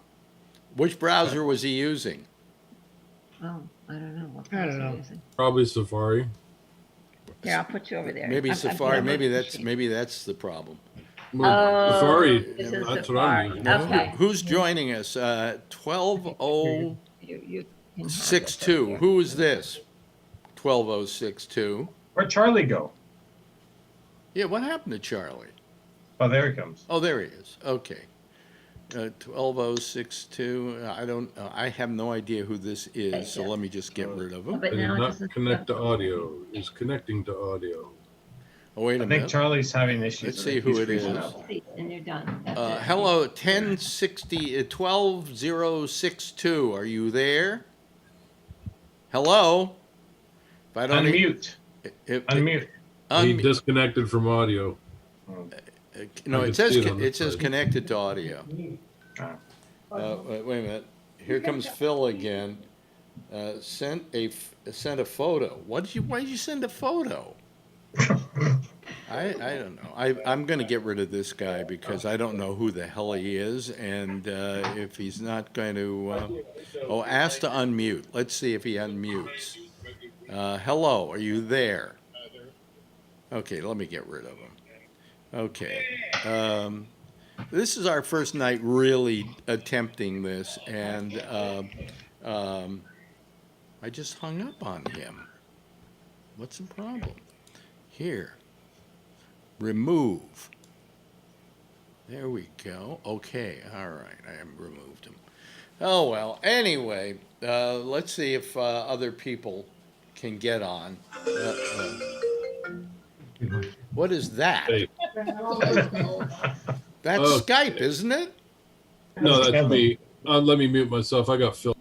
Which browser was he using? Oh, I don't know. What I don't browser know. you're using. Probably Safari. Here, I'll put you over there. Maybe I'm Safari. gonna Maybe look that's at the maybe that's the problem. Well, Safari. This is That's what Safari. I'm using. Okay. Who's joining us? 12062. You can have this over here. Who is this? 12062. Where'd Charlie go? Yeah, what happened to Charlie? Oh, there he comes. Oh, there he is. Okay. 12062. I have no idea who this is, so let me just get rid of him. But Did now it not doesn't. connect to audio. Is connecting to audio. Oh, wait a I think minute. Charlie's having issues. Let's I see think who he's it freezing is. out. And you're done. That's it. Hello, 12062. Are you there? Hello? If I don't Unmute. Unmute. He disconnected from audio. No, I it can says see it on the side. connected to audio. Wait a minute. Here comes Phil again. Sent a photo. Why did you send a photo? I don't know. I'm going to get rid of this guy because I don't know who the hell he is, and if he's not going to, ask to unmute. Let's see if he unmutes. Hello, are you there? Okay, let me get rid of him. Okay. This is our first night really attempting this, and I just hung up on him. What's the problem? Here. Remove. There we go. Okay, all right, I have removed him. Oh, well, anyway, let's see if other people can get on. What is that? Hey. That's Oh. Skype, isn't it? No, that's me. Let me mute myself. I got Phil.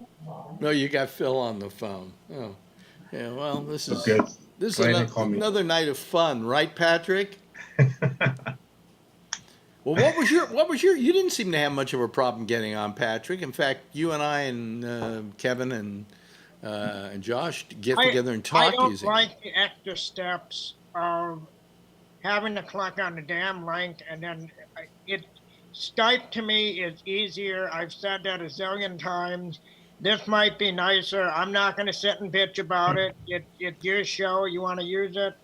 No, you got Phil on the phone. Oh, yeah. Well, this is Good. this is Go ahead and call me. another night of fun, right, Patrick? Well, what was your? You didn't seem to have much of a problem getting on, Patrick. In fact, you and I and Kevin and Josh get together and talk. I don't easy. like the extra steps of having to click on the damn link, and then Skype to me is easier. I've said that a zillion times. This might be nicer. I'm not going to sit and bitch about it. It's your show. You want to use it,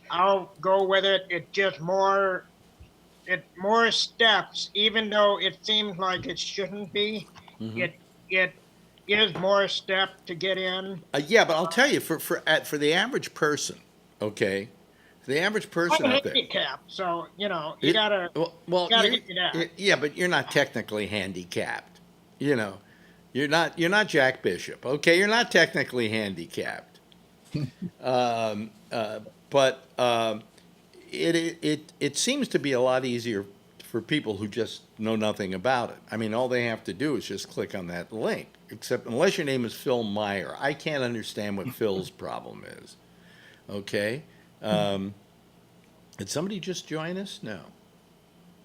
I'll go with it. It's just more steps, even though it seems like it shouldn't be. Mm-hmm. It is more step to get in. Yeah, but I'll tell you, for the average person, okay, for the average person I'm out there. handicapped, so you gotta. Well, gotta you're- get you that. yeah, but you're not technically handicapped. You know, you're not Jack Bishop. Okay, you're not technically handicapped. But it seems to be a lot easier for people who just know nothing about it. I mean, all they have to do is just click on that link. Except unless your name is Phil Meyer, I can't understand what Phil's problem is. Okay. Did somebody just join us? No.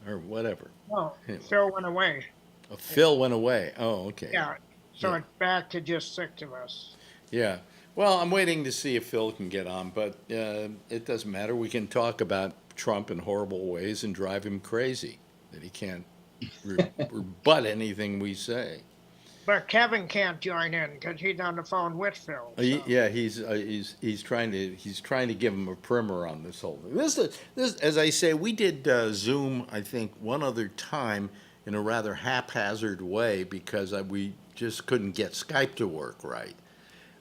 Or whatever. No, Anyway. Phil went away. Oh, Phil went away. Oh, okay. Yeah, so Yeah. it's back to just 6 of us. Yeah. Well, I'm waiting to see if Phil can get on, but it doesn't matter. We can talk about Trump in horrible ways and drive him crazy, that he can't rebut anything we say. But Kevin can't join in because he's on the phone with Phil. So. Yeah, he's trying to give him a primer on this whole thing. This as I say, we did Zoom, I think, one other time in a rather haphazard way because we just couldn't get Skype to work right.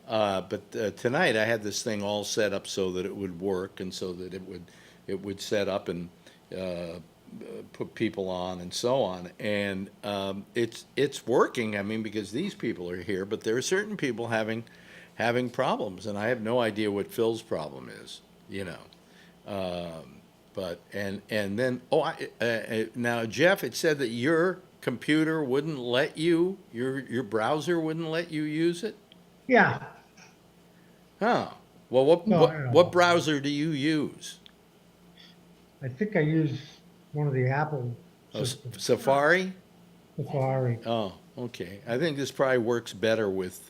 But tonight I had this thing all set up so that it would work and so that it would set up and put people on and so on, and it's working. I mean, because these people are here, but there are certain people having problems, and I have no idea what Phil's problem is, you know. But and then now Jeff, it said that your computer wouldn't let you, your browser wouldn't let you use it. Yeah. Huh. Well, what browser do you use? I think I use one of the Apple systems. Safari? Safari. Oh, okay. I think this probably works better with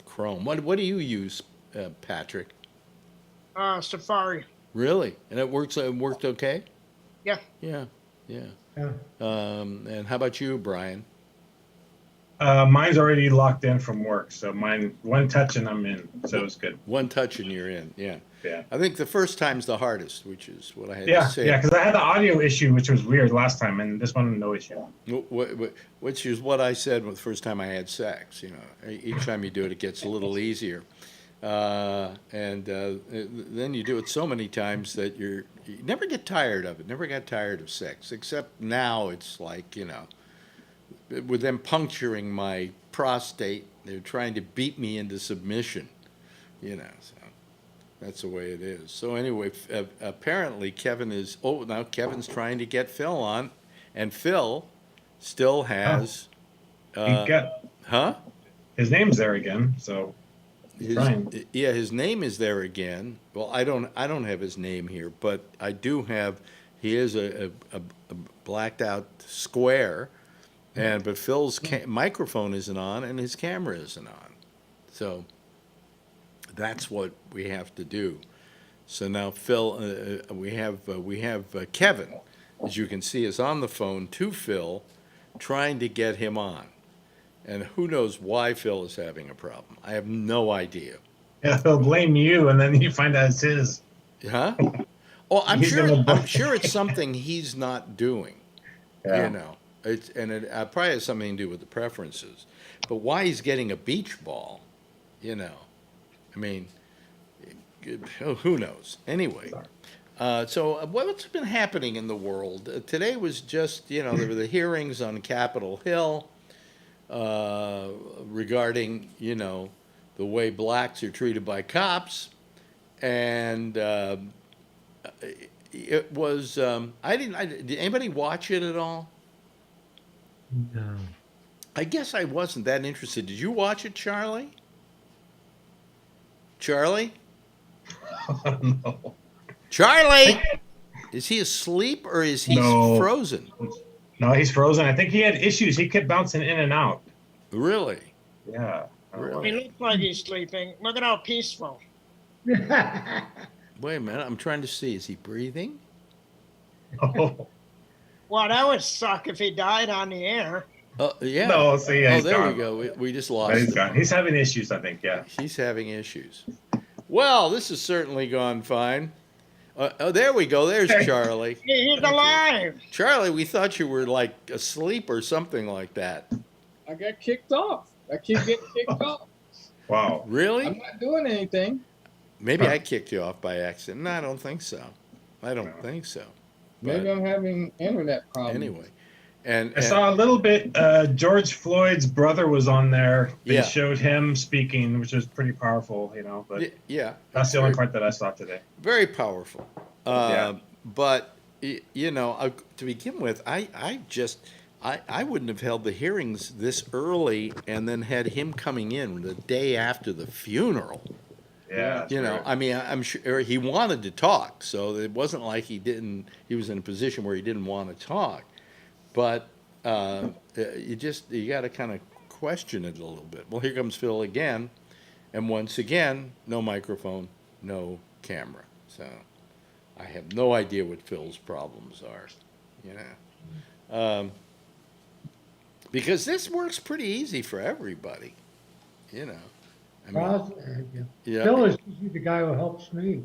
Chrome. What do you use, Patrick? Safari. Really? And it worked okay? Yeah. Yeah. Yeah. And how about you, Brian? Mine's already locked in from work, so mine one touch and I'm in, so it's good. One touch and you're in, yeah. Yeah. I think the first time's the hardest, which is what I had Yeah, to say. yeah, because I had the audio issue, which was weird last time, and this one, no issue. Which is what I said the first time I had sex. You know, each time you do it, it gets a little easier, and then you do it so many times that you never get tired of it. Never got tired of sex, except now it's like, you know, with them puncturing my prostate, they're trying to beat me into submission. You know, so that's the way it is. So anyway, apparently Kevin is. Oh, now Kevin's trying to get Phil on, and Phil still has. His name's there again, so. His name is there again. Well, I don't have his name here, but I do have. He is a blacked out square, but Phil's microphone isn't on and his camera isn't on, so. That's what we have to do. So now, Phil, we have Kevin, as you can see, is on the phone to Phil, trying to get him on. And who knows why Phil is having a problem? I have no idea. Yeah, he'll blame you, and then you find out it's his. Huh? Oh, I'm sure it's something he's not doing. Yeah. You know, it probably has something to do with the preferences. But why he's getting a beach ball, you know. I mean, who knows? Anyway, so what's been happening in the world? Today was just, you know, there were the hearings on Capitol Hill regarding, you know, the way blacks are treated by cops. And it was, did anybody watch it at all? No. I guess I wasn't that interested. Did you watch it, Charlie? Charlie? No. Charlie! Is he asleep or is he frozen? No, he's frozen. I think he had issues. He kept bouncing in and out. Really? Yeah. Really? He looks like he's sleeping. Look at how peaceful. Wait a minute. I'm trying to see. Is he breathing? Oh. Well, that would suck if he died on the air. Yeah. No, see, yeah, there gone. we go. We just lost He's him. gone. He's having issues, I think, yeah. He's having issues. Well, this has certainly gone fine. There we go. There's Charlie. He's alive. Charlie, we thought you were like asleep or something like that. I got kicked off. I keep getting kicked off. Wow. Really? I'm not doing anything. Maybe I kicked you off by accident. No, I don't think so. Think so. Maybe I'm having internet problems. Anyway. And I saw a little bit. George Floyd's brother was on there. They showed him speaking, which was pretty powerful, you know. But yeah, that's the only part that I saw today. Very powerful. But you know, to begin with, I wouldn't have held the hearings this early and then had him coming in the day after the funeral. Yeah. You know, I mean, I'm sure he wanted to talk, so it wasn't like he was in a position where he didn't want to talk. But you got to kind of question it a little bit. Well, here comes Phil again, And once again, no microphone, no camera. So I have no idea what Phil's problems are, you know. Because this works pretty easy for everybody, you know. I mean, yeah. Phil is usually the guy who helps me.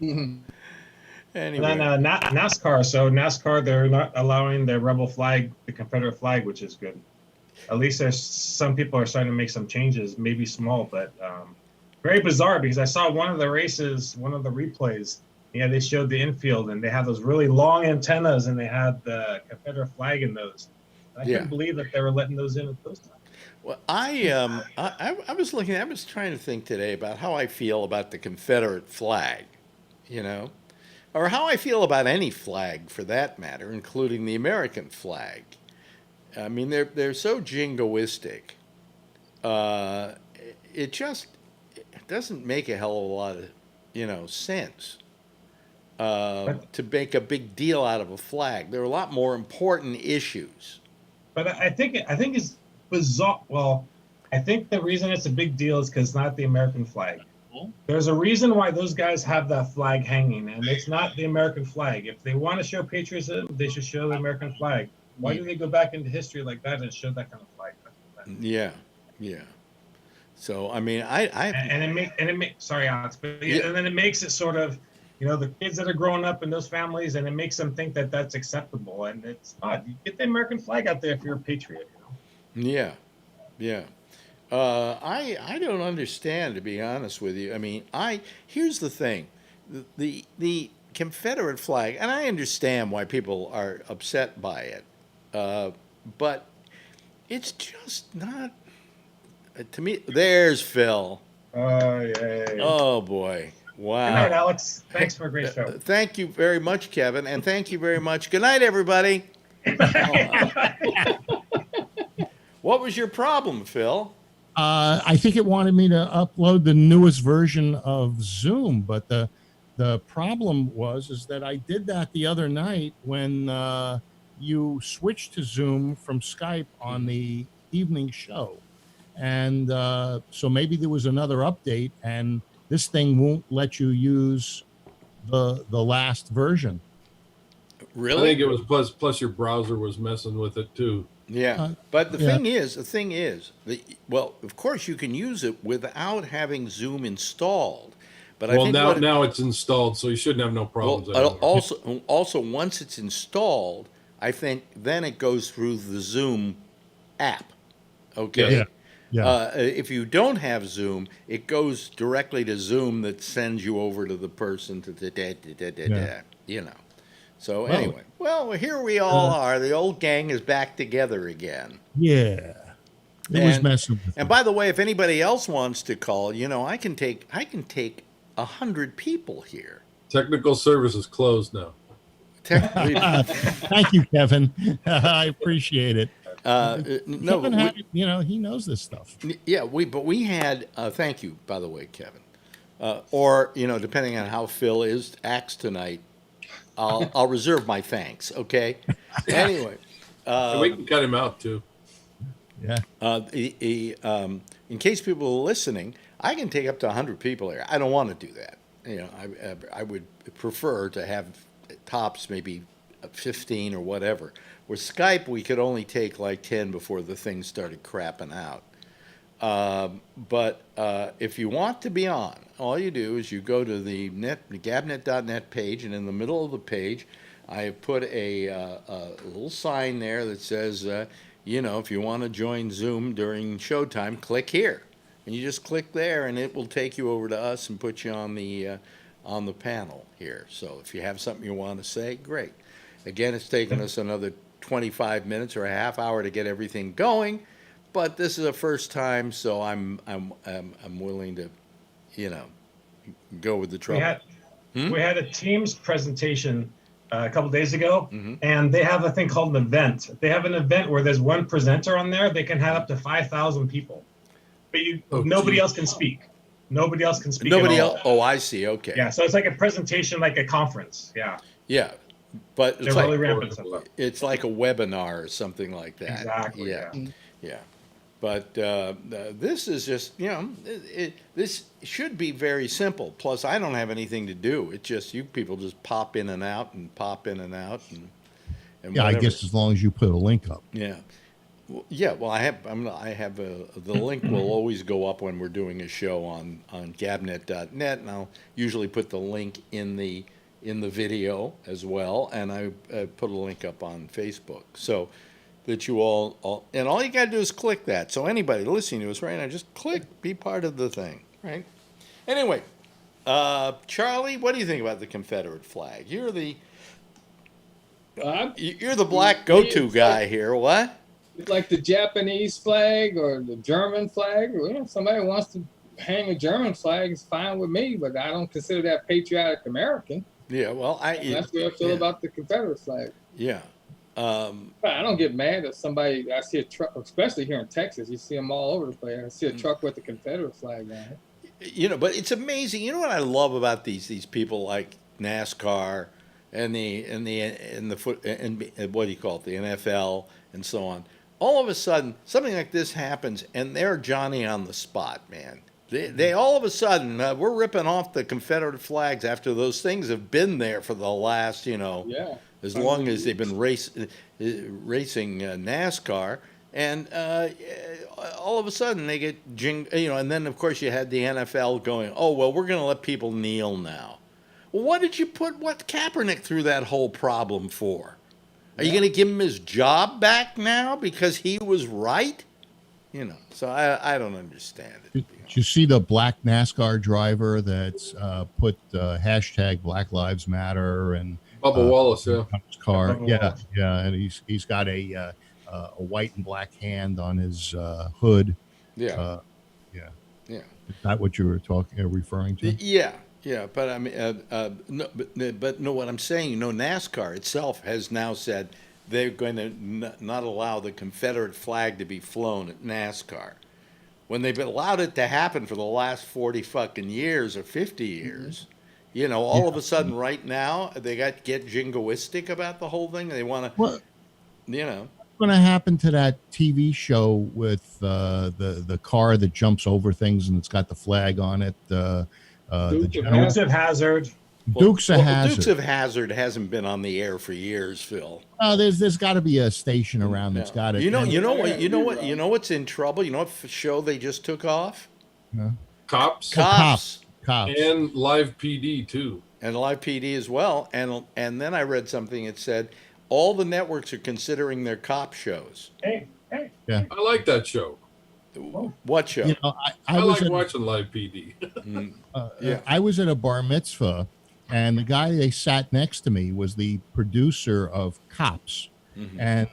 Anyway. And then NASCAR. So NASCAR, they're not allowing the rebel flag, the Confederate flag, which is good. At least there's some people are starting to make some changes, maybe small, but very bizarre because I saw one of the races, one of the replays. Yeah, they showed the infield and they had those really long antennas and they had the Confederate flag in those. I couldn't believe that they were letting those in at those times. Well, I was looking. I was trying to think today about how I feel about the Confederate flag, you know, or how I feel about any flag for that matter, including the American flag. I mean, they're so jingoistic. It just doesn't make a hell of a lot of, you know, sense to make a big deal out of a flag. There are a lot more important issues. But I think it's bizarre. Well, I think the reason it's a big deal is because it's not the American flag. There's a reason why those guys have that flag hanging, and it's not the American flag. If they want to show patriotism, they should show the American flag. Why do they go back into history like that and show that kind of flag? Yeah. So I mean, sorry, Alex, but and then it makes it sort of, you know, the kids that are growing up in those families, and it makes them think that that's acceptable, and it's not. You get the American flag out there if you're a patriot. You know? Yeah. I don't understand, to be honest with you. I mean, here's the thing, the Confederate flag, and I understand why people are upset by it, but it's just not. To me, there's Phil. Oh, yay. Oh, boy. Wow. Good night, Alex. Thanks for a great show. Thank you very much, Kevin, and thank you very much. Good night, everybody. What was your problem, Phil? I think it wanted me to upload the newest version of Zoom, but the problem is that I did that the other night when you switched to Zoom from Skype on the evening show. And so maybe there was another update, and this thing won't let you use the last version. Really? I think it was plus your browser was messing with it too. Yeah, but the thing is, well, of course you can use it without having Zoom installed. But I think now it's installed, so you shouldn't have no problems. Well, also once it's installed, I think then it goes through the Zoom app. Okay. Yeah. If you don't have Zoom, it goes directly to Zoom that sends you over to the person you know. So anyway, well, here we all are. The old gang is back together again. Yeah. It was messing with me. And by the way, if anybody else wants to call, you know, I can take 100 people here. Technical service is closed now. Thank you, Kevin. I appreciate it. No, Kevin he knows this stuff. Yeah, we had. Thank you, by the way, Kevin. Or depending on how Phil acts tonight, I'll reserve my thanks. Okay. Anyway, we can cut him out too. Yeah. In case people are listening, I can take up to 100 people here. I don't want to do that. I would prefer to have tops maybe 15 or whatever. With Skype, we could only take like 10 before the thing started crapping out. But if you want to be on, all you do is you go to the gabnet.net page, and in the middle of the page, I have put a little sign there that says, if you want to join Zoom during showtime, click here. And you just click there, and it will take you over to us and put you on the panel here. So if you have something you want to say, great. Again, it's taken us another 25 minutes or a half hour to get everything going, but this is a first time, so I'm willing to, go with the trouble. We had a Teams presentation a couple days ago, and they have a thing called an event. They have an event where there's one presenter on there. They can have up to 5,000 people, but nobody else can speak. Nobody else can speak. Nobody else. Oh, I see. Okay. Yeah, so it's like a presentation, like a conference. Yeah. Yeah. But it's really ramping stuff up. It's like a webinar or something like that. Exactly. Yeah. But this is just, this should be very simple. Plus, I don't have anything to do. It's just you people just pop in and out and pop in and out and yeah, whatever. I guess as long as you put a link up. Yeah. Well, I have the link will always go up when we're doing a show on gabnet.net, and I'll usually put the link in the video as well, and I put a link up on Facebook so that you all and all you got to do is click that. So anybody listening to us right now, just click, be part of the thing, right? Anyway, Charlie, what do you think about the Confederate flag? You're the black go-to guy here. What? Like the Japanese flag or the German flag, or somebody wants to hang a German flag, it's fine with me, but I don't consider that patriotic American. Yeah, well, that's what I feel about the Confederate flag. Yeah. I don't get mad at somebody. I see a truck, especially here in Texas. You see them all over the place. I see a truck with the Confederate flag on it. But it's amazing. You know what I love about these people like NASCAR and what do you call it, the NFL and so on. All of a sudden, something like this happens, and they're Johnny on the spot, man. They all of a sudden, we're ripping off the Confederate flags after those things have been there for the last, as long as they've been racing NASCAR. And all of a sudden they get and then of course you had the NFL going, oh, well, we're going to let people kneel now. Well, what did you put Kaepernick through that whole problem for? Are you going to give him his job back now because he was right? So I don't understand it. Did you see the black NASCAR driver that's put hashtag Black Lives Matter and Bubba Wallace, his car? Yeah, and he's got a white and black hand on his hood. Yeah. Is that what you were referring to? Yeah. But I mean, no. What I'm saying, NASCAR itself has now said they're going to not allow the Confederate flag to be flown at NASCAR. When they've allowed it to happen for the last 40 fucking years or 50 years, all of a sudden right now they get jingoistic about the whole thing. They want to, What's going to happen to that TV show with the car that jumps over things and it's got the flag on it? Dukes of Hazzard. Dukes of Hazzard. Dukes of Hazzard hasn't been on the air for years, Phil. There's got to be a station around that's got it. You know what's in trouble? You know what show they just took off? Cops. And Live PD too. And Live PD as well. And then I read something that said all the networks are considering their cop shows. Hey. Yeah. I like that show. What show? I like watching Live PD. I was at a bar mitzvah, and the guy they sat next to me was the producer of Cops. Mm-hmm. And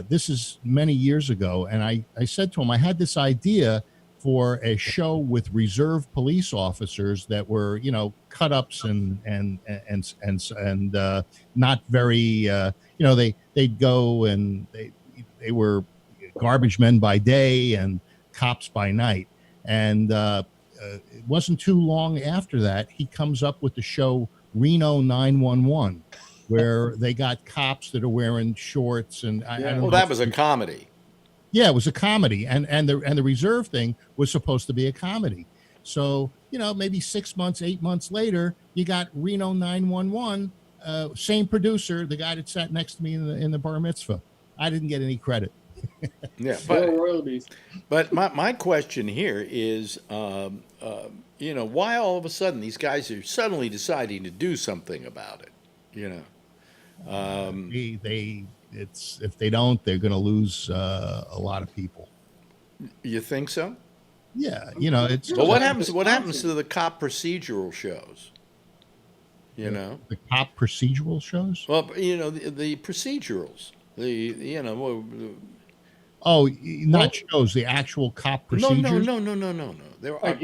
this is many years ago. And I said to him, I had this idea for a show with reserve police officers that were, cut ups and not very, they'd go and they were garbage men by day and cops by night. And it wasn't too long after that, he comes up with the show Reno 911, where they got cops that are wearing shorts. And I don't know. That was a comedy. Yeah, it was a comedy. And the reserve thing was supposed to be a comedy. So, maybe 6 months, 8 months later, you got Reno 911, same producer, the guy that sat next to me in the bar mitzvah. I didn't get any credit. Yeah, but my question here is, why all of a sudden these guys are suddenly deciding to do something about it? If they don't, they're going to lose a lot of people. You think so? Yeah, it's. Well, what happens to the cop procedural shows? The cop procedural shows? Well, the procedurals. Not shows, the actual cop procedures? No. There are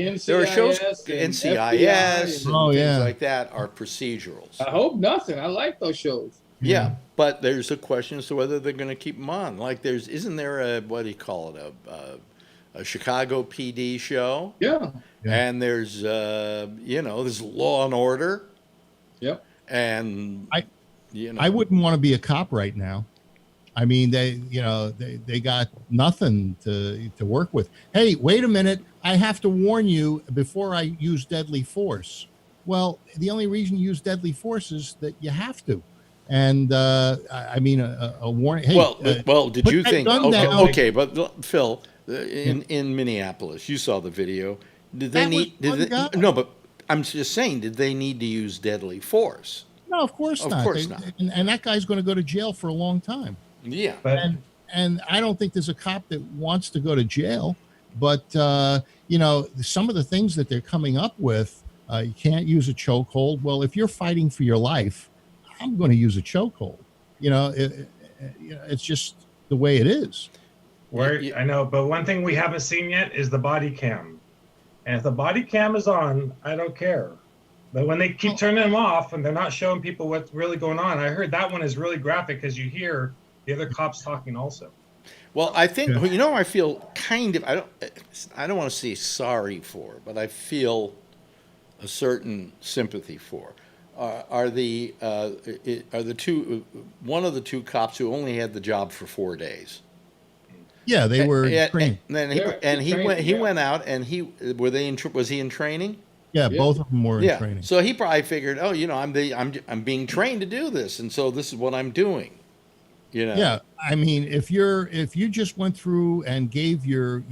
shows, NCIS and things like that are procedurals. I hope nothing. I like those shows. Yeah, but there's a question as to whether they're going to keep them on. Like isn't there a, what do you call it, a Chicago PD show? Yeah. And there's, there's Law and Order. Yep. And, I wouldn't want to be a cop right now. I mean, they got nothing to work with. Hey, wait a minute. I have to warn you before I use deadly force. Well, the only reason you use deadly force is that you have to. And I mean, a warning. Hey, well, did you think? Okay, but Phil, Yeah. in Minneapolis, you saw the video. Did they That was need? Did one they, guy. no, but I'm just saying, did they need to use deadly force? No, of course Of not. course not. And that guy's going to go to jail for a long time. Yeah. But And I don't think there's a cop that wants to go to jail. But some of the things that they're coming up with, you can't use a chokehold. Well, if you're fighting for your life, I'm going to use a chokehold. It's just the way it is. I know, but one thing we haven't seen yet is the body cam. And if the body cam is on, I don't care. But when they keep turning them off and they're not showing people what's really going on, I heard that one is really graphic because you hear the other cops talking also. Well, I think I feel kind of. I don't want to say sorry for, but I feel a certain sympathy for. Are the two one of the two cops who only had the job for 4 days? Yeah, they were trained. He went out and was he in training? Yeah, both of them were in training. So he probably figured, I'm being trained to do this, and so this is what I'm doing. Yeah, I mean, if you just went through and gave your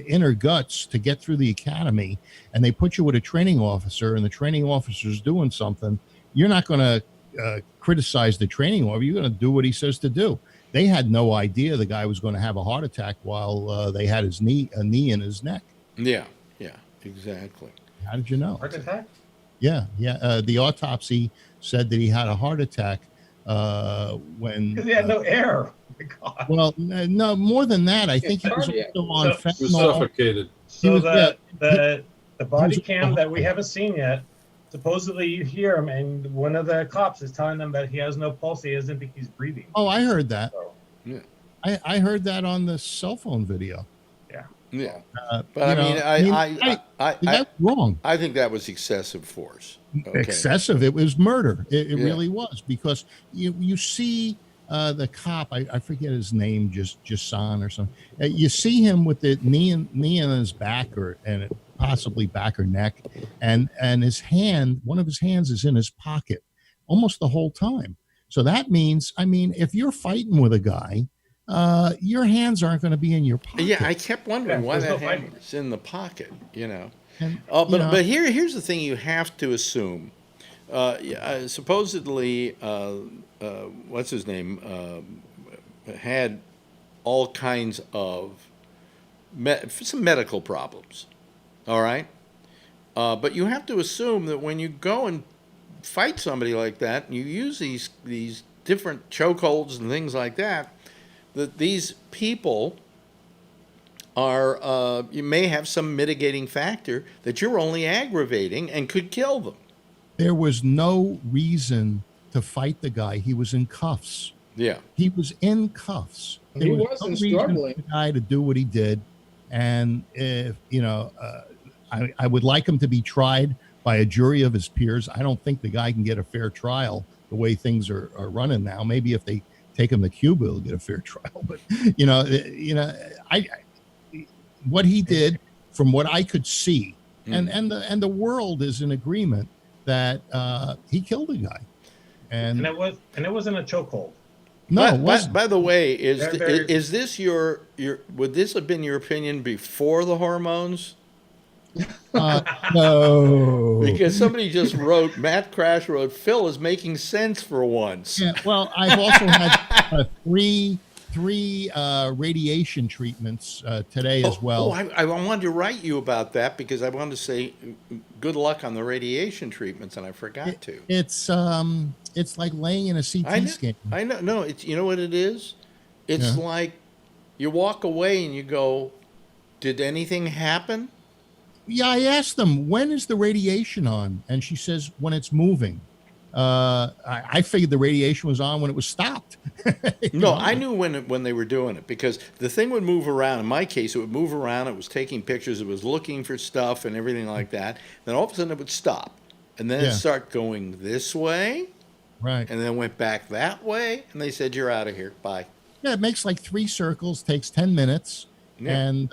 inner guts to get through the academy, and they put you with a training officer, and the training officer's doing something, you're not going to criticize the training officer. You're going to do what he says to do. They had no idea the guy was going to have a heart attack while they had a knee in his neck. Yeah, exactly. How did you know? Heart attack? Yeah. The autopsy said that he had a heart attack when because he had no air. Oh my God. Well, no, more than that. I think he was also on fentanyl. He was suffocated. So the body cam that we haven't seen yet, supposedly you hear him, and one of the cops is telling them that he has no pulse. He doesn't think he's breathing. Oh, I heard that. So, yeah. I heard that on the cell phone video. Yeah, but that's wrong. I think that was excessive force. Okay. Excessive. It was murder. It really was, because you see the cop. I forget his name, Jason or something. You see him with the knee in his back and possibly back or neck, and his hand, one of his hands is in his pocket almost the whole time. So that means, if you're fighting with a guy, your hands aren't going to be in your pocket. Yeah, I kept wondering why that hand was in the pocket, But here's the thing you have to assume. Supposedly, what's his name, had all kinds of some medical problems, all right? But you have to assume that when you go and fight somebody like that, and you use these different chokeholds and things like that, that these people are, you may have some mitigating factor that you're only aggravating and could kill them. There was no reason to fight the guy. He was in cuffs. Yeah. He was in cuffs. He wasn't struggling. For the guy to do what he did. And if, I would like him to be tried by a jury of his peers. I don't think the guy can get a fair trial the way things are running now. Maybe if they take him to Cuba, he'll get a fair trial. But what he did, from what I could see, and the world is in agreement that he killed a guy, and it wasn't a chokehold. No, it wasn't. By the way, is this your would this have been your opinion before the hormones? No, because somebody just wrote, Matt Crash wrote, Phil is making sense for once. Yeah, well, I've also had three radiation treatments today as well. I wanted to write you about that because I wanted to say good luck on the radiation treatments, and I forgot to. It's like laying in a CT scan. I know. No, it's, you know what it is? It's like you walk away and you go, did anything happen? Yeah, I asked them, when is the radiation on? And she says, when it's moving. I figured the radiation was on when it was stopped. No, I knew when they were doing it, because the thing would move around. In my case, it would move around. It was taking pictures. It was looking for stuff and everything like that. Then all of a sudden it would stop. And then it'd start going this way. Right. And then went back that way. And they said, you're out of here. Bye. Yeah, it makes like 3 circles, takes 10 minutes. Yeah. And,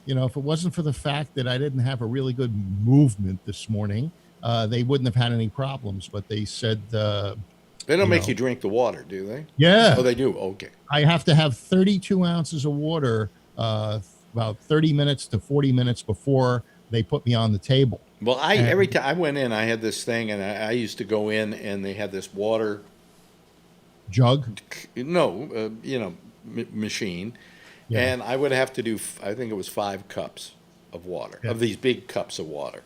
if it wasn't for the fact that I didn't have a really good movement this morning, they wouldn't have had any problems. But they said, they don't make you drink the water, do they? Yeah. Oh, they do. Okay. I have to have 32 ounces of water about 30 minutes to 40 minutes before they put me on the table. Well, every time I went in, I had this thing, and I used to go in, and they had this water jug. No, machine, and I would have to do. I think it was 5 cups of water, of these big cups of water.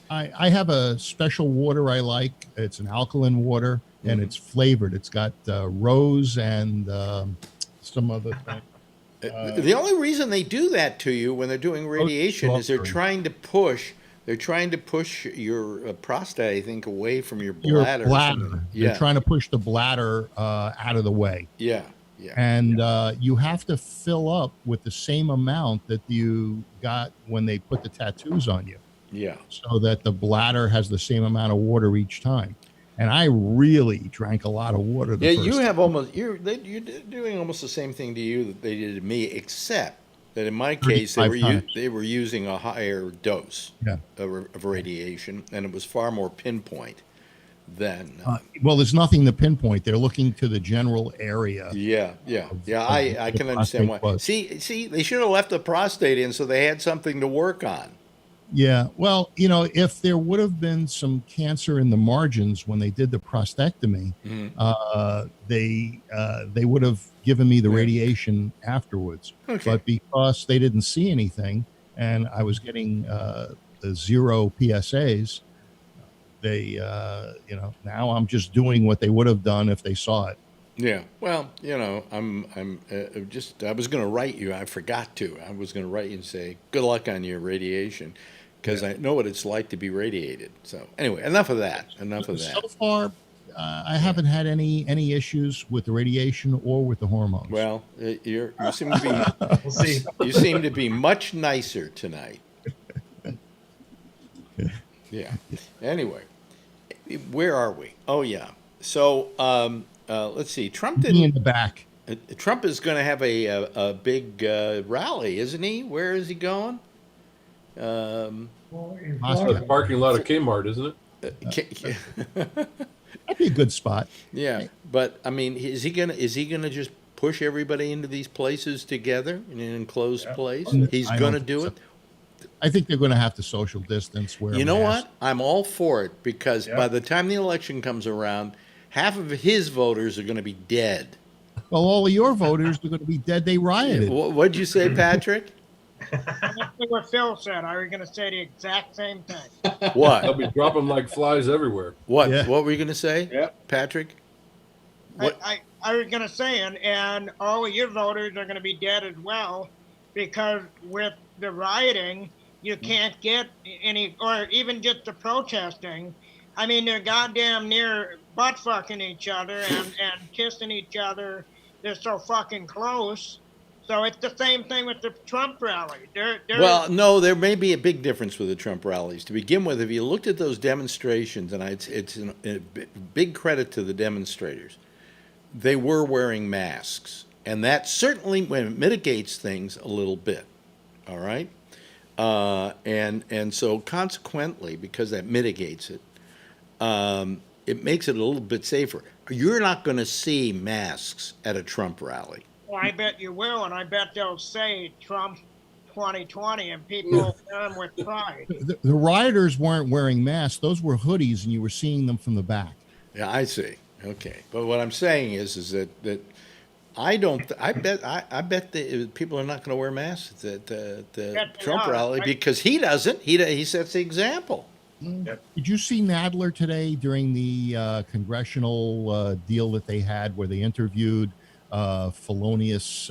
I have a special water I like. It's an alkaline water, and it's flavored. It's got rose and some other thing. The only reason they do that to you when they're doing radiation is they're trying to push your prostate, I think, away from your bladder. They're trying to push the bladder out of the way. Yeah. And you have to fill up with the same amount that you got when they put the tattoos on you. Yeah. So that the bladder has the same amount of water each time. And I really drank a lot of water. You're doing almost the same thing to you that they did to me, except that in my case they were using a higher dose of radiation, and it was far more pinpoint than. Well, there's nothing to pinpoint. They're looking to the general area. I can understand why. See, they should have left the prostate in so they had something to work on. Yeah, well, if there would have been some cancer in the margins when they did the prostatectomy, they would have given me the radiation afterwards. Okay. But because they didn't see anything, and I was getting the 0 PSAs, they, now I'm just doing what they would have done if they saw it. Yeah. Well, I was going to write you. I forgot to. I was going to write you and say, good luck on your radiation, because I know what it's like to be radiated. So anyway, enough of that. So far, I haven't had any issues with the radiation or with the hormones. Well, you seem to be. We'll see. You seem to be much nicer tonight. Yeah. Anyway, where are we? Oh yeah. So let's see. Trump didn't. In the back. Trump is going to have a big rally, isn't he? Where is he going? The parking lot of Kmart, isn't it? That'd be a good spot. Yeah, but I mean, is he gonna just push everybody into these places together in an enclosed place? He's gonna do it. I think they're going to have to social distance. You know what? I'm all for it, because by the time the election comes around, half of his voters are going to be dead. Well, all of your voters are going to be dead. They rioted. What'd you say, Patrick? Exactly what Phil said. I was going to say the exact same thing. What? They'll be dropping like flies everywhere. What? Yeah. What were you going to say, Patrick? What? I was going to say, and all of your voters are going to be dead as well, because with the rioting, you can't get any, or even just the protesting. I mean, they're goddamn near butt fucking each other and kissing each other. They're so fucking close. So it's the same thing with the Trump rally. Well, no, there may be a big difference with the Trump rallies. To begin with, if you looked at those demonstrations, and it's a big credit to the demonstrators, they were wearing masks. And that certainly mitigates things a little bit. All right? And so consequently, because that mitigates it, it makes it a little bit safer. You're not going to see masks at a Trump rally. Well, I bet you will, and I bet they'll say Trump 2020, and people will wear them with pride. The rioters weren't wearing masks; those were hoodies, and you were seeing them from the back. Yeah, I see. Okay, but what I'm saying is that I bet the people are not going to wear masks at the Trump rally, because he doesn't. He sets the example. Yep. Did you see Nadler today during the congressional deal that they had, where they interviewed felonious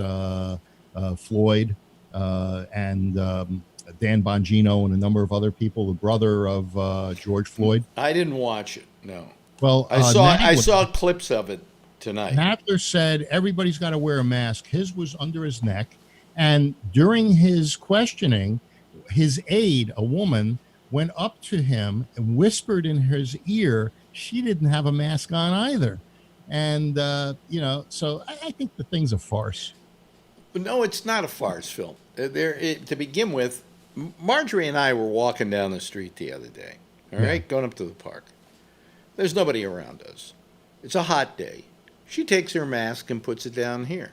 Floyd and Dan Bongino and a number of other people, the brother of George Floyd? I didn't watch it. No. Well, I saw clips of it tonight. Nadler said everybody's got to wear a mask. His was under his neck, and during his questioning, his aide, a woman, went up to him and whispered in his ear she didn't have a mask on either. And, so I think the thing's a farce. But no, it's not a farce, Phil. To begin with, Marjorie and I were walking down the street the other day, all right, going up to the park. There's nobody around us. It's a hot day. She takes her mask and puts it down here.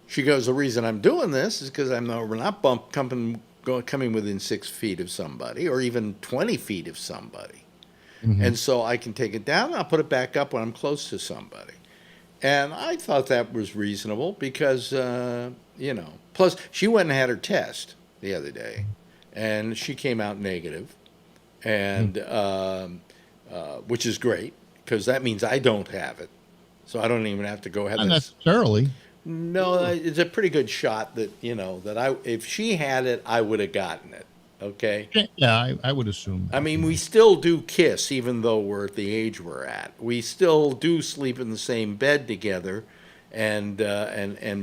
She goes, the reason I'm doing this is because we're not coming within 6 feet of somebody or even 20 feet of somebody. Mm-hmm. And so I can take it down and I'll put it back up when I'm close to somebody. And I thought that was reasonable because, plus she went and had her test the other day and she came out negative, and which is great because that means I don't have it. So I don't even have to go ahead. Not necessarily. No, it's a pretty good shot that, if she had it, I would have gotten it. Okay. Yeah, I would assume that. I mean, we still do kiss, even though we're at the age we're at. We still do sleep in the same bed together, and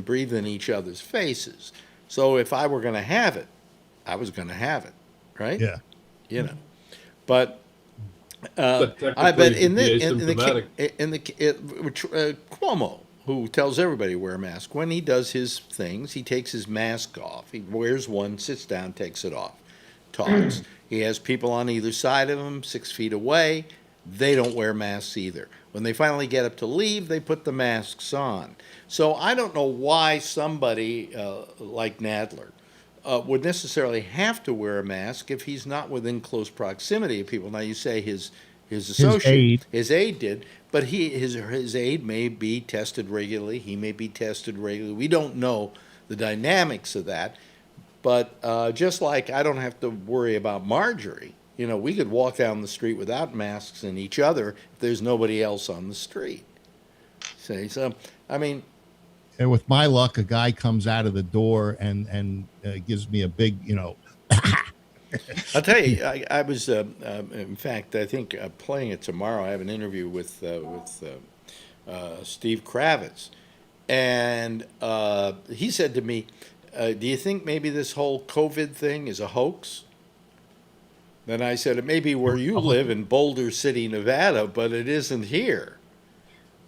breathe in each other's faces. So if I were going to have it, I was going to have it, right? Yeah. But Cuomo, who tells everybody to wear a mask, when he does his things, he takes his mask off. He wears one, sits down, takes it off, talks. He has people on either side of him, 6 feet away. They don't wear masks either. When they finally get up to leave, they put the masks on. So I don't know why somebody like Nadler would necessarily have to wear a mask if he's not within close proximity of people. Now, you say his associate, his aide did, but his aide may be tested regularly. He may be tested regularly. We don't know the dynamics of that. But just like I don't have to worry about Marjorie, we could walk down the street without masks and each other if there's nobody else on the street. So, I mean. And with my luck, a guy comes out of the door and gives me a big, I'll tell you, I was, in fact, I think playing it tomorrow. I have an interview with Steve Kravitz, and he said to me, do you think maybe this whole COVID thing is a hoax? Then I said, it may be where you live in Boulder City, Nevada, but it isn't here.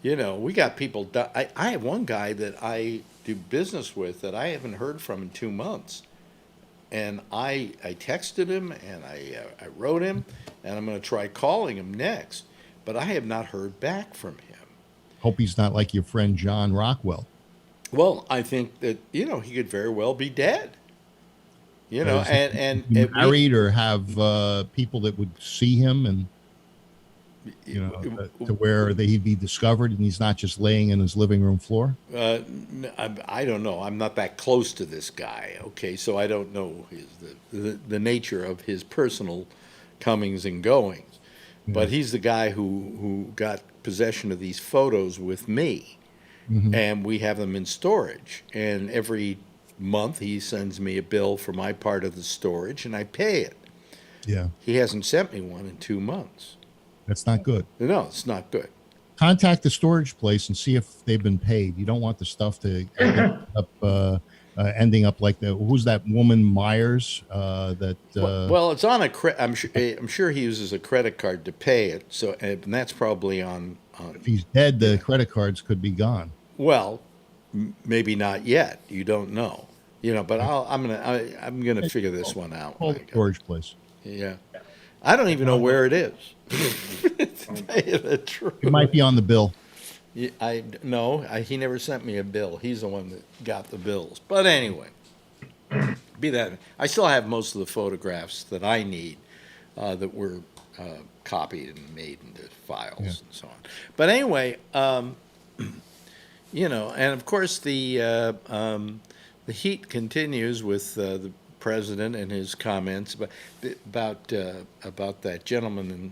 We got people. I have one guy that I do business with that I haven't heard from in 2 months. And I texted him and I wrote him, and I'm going to try calling him next. But I have not heard back from him. Hope he's not like your friend John Rockwell. Well, I think that, he could very well be dead. And married or have people that would see him and, to where he'd be discovered and he's not just laying in his living room floor? I don't know. I'm not that close to this guy, okay? So I don't know the nature of his personal comings and goings. Yeah. But he's the guy who got possession of these photos with me. Mm-hmm. And we have them in storage. And every month he sends me a bill for my part of the storage, and I pay it. Yeah. He hasn't sent me one in 2 months. That's not good. No, it's not good. Contact the storage place and see if they've been paid. You don't want the stuff to ending up like who's that woman Myers? Well, it's on I'm sure he uses a credit card to pay it. So, and that's probably on. If he's dead, the credit cards could be gone. Well, maybe not yet. You don't know. But I'm gonna figure this one out. Call the storage place. Yeah. I don't even know where it is. To tell you the truth. It might be on the bill. He never sent me a bill. He's the one that got the bills. But anyway, be that. I still have most of the photographs that I need that were copied and made into files and so on. But anyway, and of course the heat continues with the president and his comments about that gentleman,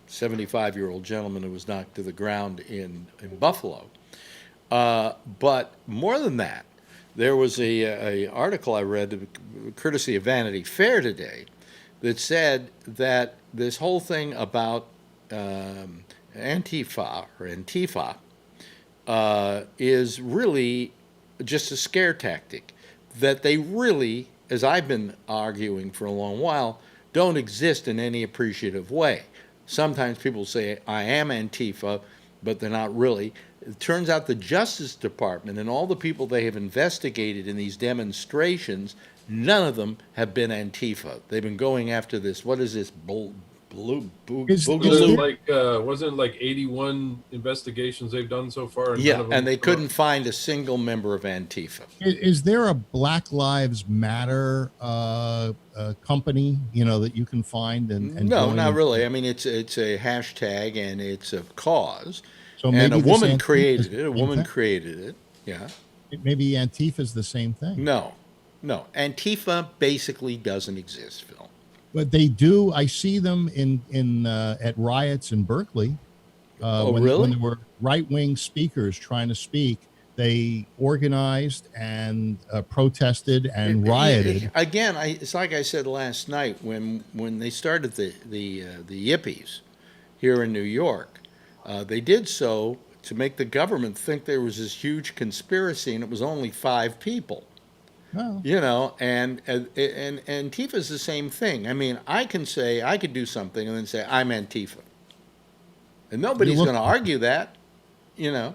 75-year-old gentleman who was knocked to the ground in Buffalo. But more than that, there was a article I read, courtesy of Vanity Fair today, that said that this whole thing about Antifa is really just a scare tactic, that they really, as I've been arguing for a long while, don't exist in any appreciative way. Sometimes people say, I am Antifa, but they're not really. It turns out the Justice Department and all the people they have investigated in these demonstrations, none of them have been Antifa. They've been going after this. What is this? Wasn't it like 81 investigations they've done so far? And yeah, and they couldn't find a single member of Antifa. Is there a Black Lives Matter company, that you can find? And no, not really. I mean, it's a hashtag and it's a cause. So and maybe a woman created it. A woman created it. Yeah. Maybe Antifa is the same thing. No. Antifa basically doesn't exist, Phil. But they do. I see them in at riots in Berkeley. Really? When there were right-wing speakers trying to speak, they organized and protested and rioted. Again, it's like I said last night when they started the Yippies here in New York. They did so to make the government think there was this huge conspiracy, and it was only 5 people. Oh. And Antifa is the same thing. I mean, I could do something and then say I'm Antifa, and nobody's going to argue that. Yeah.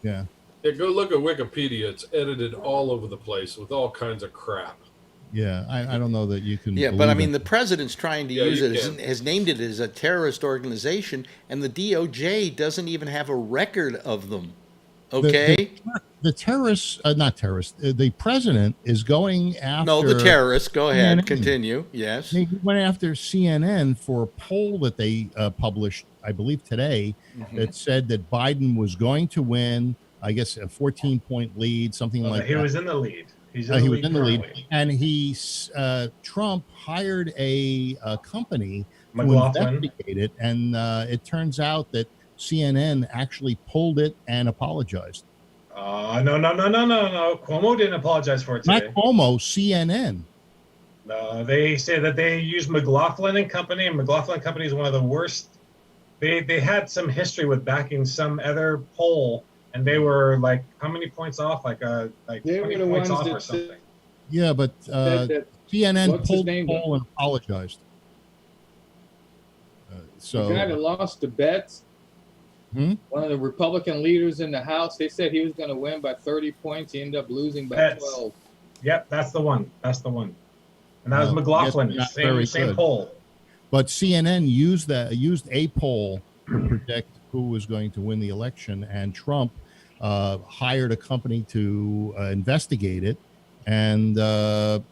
Yeah, go look at Wikipedia. It's edited all over the place with all kinds of crap. Yeah, I don't know that you can. Yeah, but I mean, the president's trying to use it, has named it as a terrorist organization, and the DOJ doesn't even have a record of them. Okay? The terrorists, not terrorists, the president is going after. No, the terrorists. Go ahead, CNN. Continue. Yes. He went after CNN for a poll that they published, I believe, today, that said that Biden was going to win, I guess, a 14-point lead, something like that. He was in the lead. He was in the lead, and Trump hired a company to investigate it, and it turns out that CNN actually pulled it and apologized. No. Cuomo didn't apologize for it today. Not Cuomo, CNN. No, they say that they used McLaughlin and Company, and McLaughlin Company is one of the worst. They had some history with backing some other poll. And they were like, how many points off? Like 20 points off or something. Yeah, but CNN pulled the poll and apologized. The guy that lost the bets, one of the Republican leaders in the House, they said he was going to win by 30 points. He ended up losing by 12. Yep, that's the one. And that was McLaughlin, same poll. But CNN used a poll to predict who was going to win the election, and Trump hired a company to investigate it, and they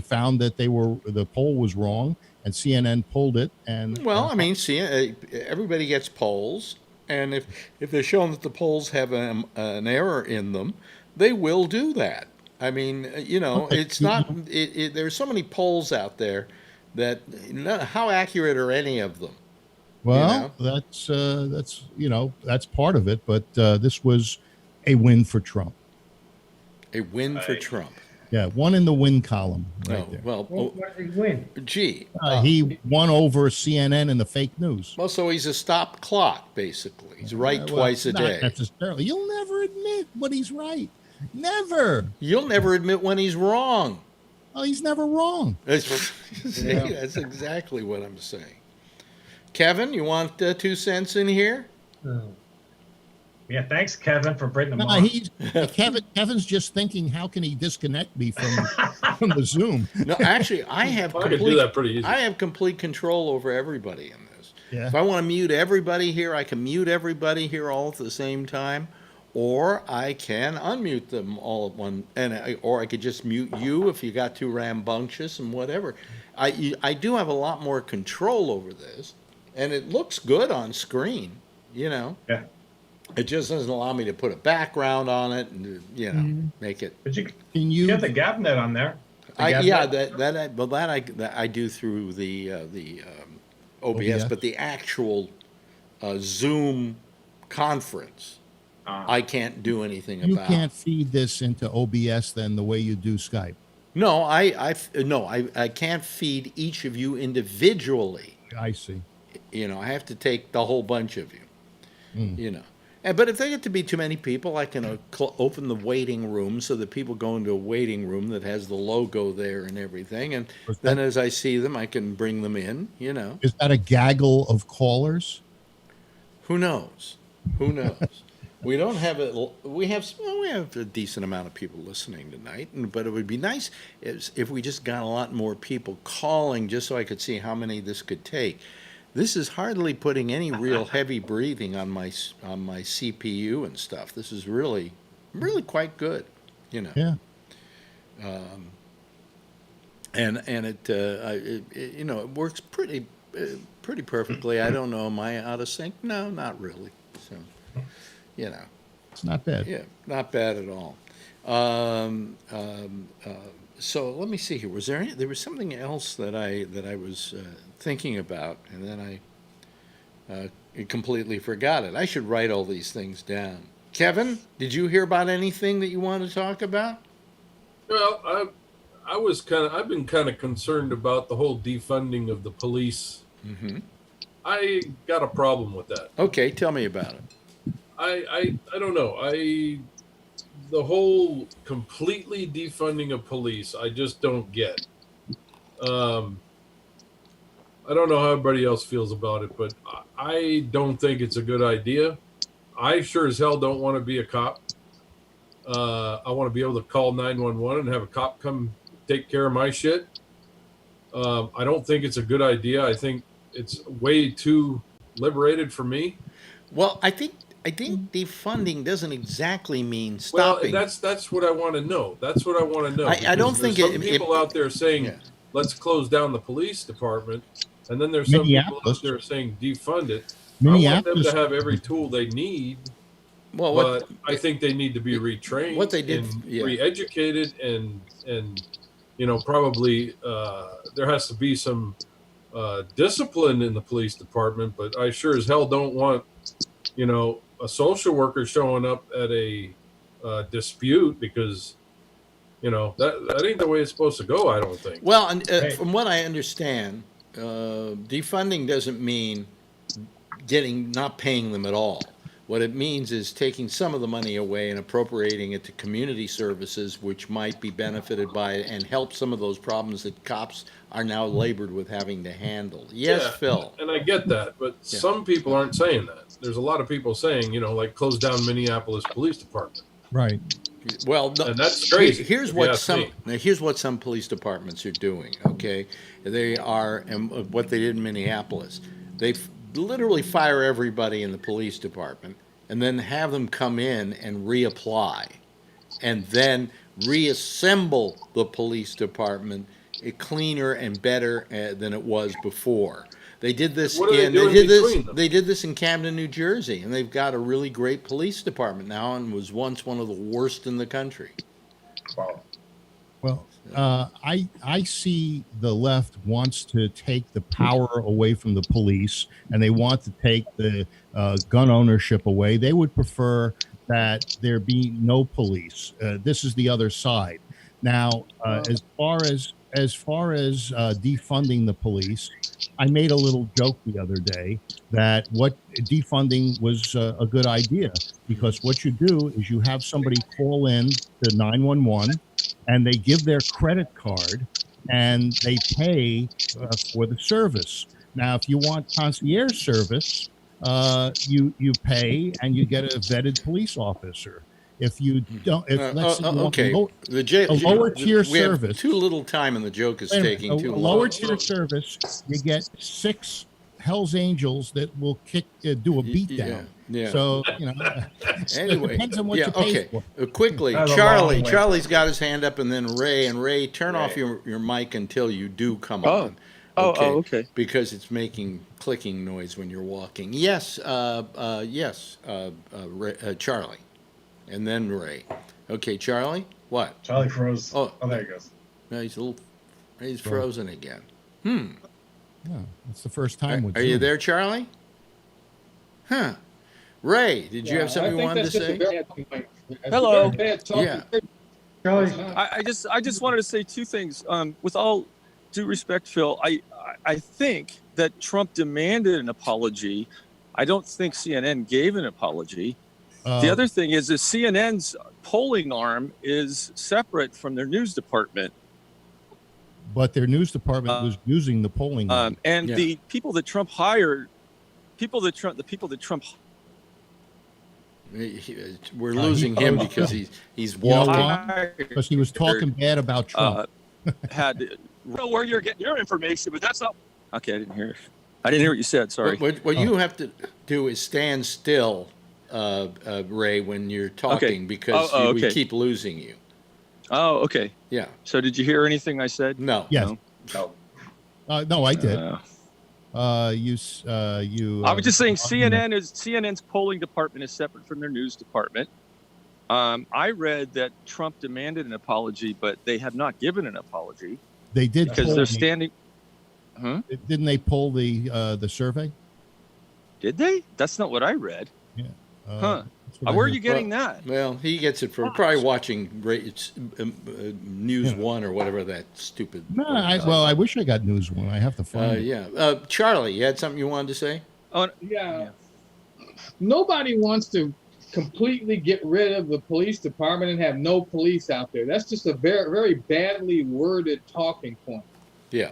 found that the poll was wrong, and CNN pulled it. And I mean, everybody gets polls, and if they're shown that the polls have an error in them, they will do that. I mean, it's not. There's so many polls out there that how accurate are any of them? Well, that's part of it, but this was a win for Trump. A win for Trump. Yeah, one in the win column right there. What did he win? Gee. He won over CNN and the fake news. Well, so he's a stop clock, basically. He's right twice a day. Not necessarily. You'll never admit when he's right. Never. You'll never admit when he's wrong. Oh, he's never wrong. That's exactly what I'm saying. Kevin, you want 2 cents in here? Yeah, thanks, Kevin, for bringing them on. Kevin's just thinking, how can he disconnect me from the Zoom? No, actually, I can do that pretty easy. I have complete control over everybody in this. Yeah. If I want to mute everybody here, I can mute everybody here all at the same time, or I can unmute them all at one, or I could just mute you if you got too rambunctious and whatever. I do have a lot more control over this. And it looks good on screen, Yeah. It just doesn't allow me to put a background on it and, make it. But you have the GapNet on there. I do through the OBS, but the actual Zoom conference, I can't do anything about. You can't feed this into OBS then the way you do Skype. No, I can't feed each of you individually. I see. I have to take the whole bunch of you, But if there get to be too many people, I can open the waiting room so that people go into a waiting room that has the logo there and everything. And then as I see them, I can bring them in, Is that a gaggle of callers? Who knows? Who knows? We don't have a. We have a decent amount of people listening tonight, but it would be nice if we just got a lot more people calling, just so I could see how many this could take. This is hardly putting any real heavy breathing on my CPU and stuff. This is really quite good, you know. Yeah. And it you know, it works pretty perfectly. I don't know, am I out of sync? No, not really. So, you know, it's not bad. Yeah, not bad at all. So let me see here. There was something else that I was thinking about, and then I completely forgot it. I should write all these things down. Kevin, did you hear about anything that you want to talk about? Well, I've been kind of concerned about the whole defunding of the police. Mm-hmm. I got a problem with that. Okay, tell me about it. I don't know. The whole completely defunding of police, I just don't get. I don't know how everybody else feels about it, but I don't think it's a good idea. I sure as hell don't want to be a cop. I want to be able to call 911 and have a cop come take care of my shit. I don't think it's a good idea. I think it's way too liberated for me. Well, I think defunding doesn't exactly mean stopping. Well, that's what I want to know. That's what I want to know. I don't think some people out there saying, let's close down the police department, and then there's some people out there saying defund it. I want them to have every tool they need. Well, but I think they need to be retrained, what they did, re-educated, and you know, probably there has to be some discipline in the police department. But I sure as hell don't want, you know, a social worker showing up at a dispute because, you know, that ain't the way it's supposed to go. I don't think. Well, and, from what I understand, defunding doesn't mean not paying them at all. What it means is taking some of the money away and appropriating it to community services, which might be benefited by it and help some of those problems that cops are now labored with having to handle. Yes, yeah, Phil. And I get that, but some people aren't saying that. There's a lot of people saying, you know, like close down Minneapolis Police Department. Right. Well, and that's crazy. Here's what some police departments are doing. Okay, they are, and what they did in Minneapolis, they literally fire everybody in the police department and then have them come in and reapply and then reassemble the police department cleaner and better than it was before. They did this they did this in Camden, New Jersey, and they've got a really great police department now and was once one of the worst in the country. Wow. Well, I see the left wants to take the power away from the police, and they want to take the gun ownership away. They would prefer that there be no police. This is the other side. Now, as far as defunding the police, I made a little joke the other day that defunding was a good idea, because what you do is you have somebody call in to 911 and they give their credit card and they pay for the service. Now, if you want concierge service, you pay and you get a vetted police officer. If you don't, let's say you want a lower tier service, have too little time and the joke is taking too long. A lower tier service, you get 6 Hell's Angels that will do a beatdown. Yeah. So, you know, anyway, it depends on what you pay for. Quickly, Charlie's got his hand up, and then Ray. And Ray, turn off your mic until you do come on. Okay. Because it's making clicking noise when you're walking. Yes, Charlie. And then Ray. Okay, Charlie, what? Charlie froze. Oh, there he goes. No, he's frozen again. Yeah, that's the first time. Are you there, Charlie? Huh. Ray, did you have something you wanted to say? Hello. Yeah. I just wanted to say 2 things. With all due respect, Phil, I think that Trump demanded an apology. I don't think CNN gave an apology. The other thing is that CNN's polling arm is separate from their news department. But their news department was using the polling arm. The people that Trump hired people that Trump. We're losing him because he's walking. Because he was talking bad about Trump. Know where you're getting your information, but that's not. Okay, I didn't hear. I didn't hear what you said. Sorry. What you have to do is stand still, Ray, when you're talking because we keep losing you. Oh, okay. Yeah. So did you hear anything I said? No. Yes. No. No, I did. You. I was just saying CNN's polling department is separate from their news department. I read that Trump demanded an apology, but they have not given an apology. They did because they're standing. Huh? Didn't they pull the survey? Did they? That's not what I read. Yeah. Where are you getting that? Well, he gets it from probably watching News One or whatever that stupid. No, I wish I got News One. I have to find it. Yeah. Charlie, you had something you wanted to say? Yeah. Nobody wants to completely get rid of the police department and have no police out there. That's just a very, very badly worded talking point. Yeah.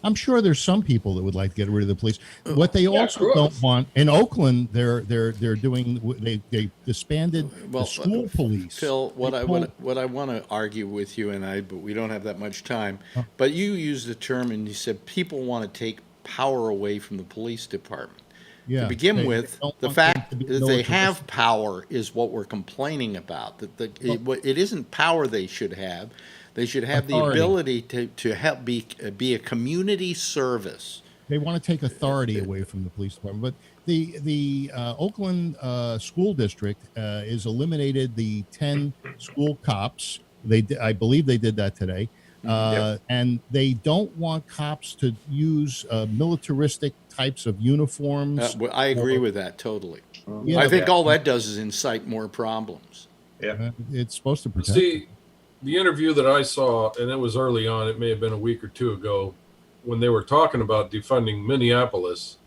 I'm sure there's some people that would like to get rid of the police. What they also don't want in Oakland, they're doing they disbanded the school police. Phil, what I want to argue with you but we don't have that much time. But you used the term and you said people want to take power away from the police department. Yeah, to begin with, the fact that they have power is what we're complaining about. That it isn't power they should have. They should have authority. The ability to help be a community service. They want to take authority away from the police department. But the Oakland school district is eliminated the 10 school cops. I believe they did that today. And they don't want cops to use militaristic types of uniforms. I agree with that totally. I think all that does is incite more problems. Yeah, it's supposed to protect. See, the interview that I saw, and it was early on, it may have been a week or two ago, when they were talking about defunding Minneapolis,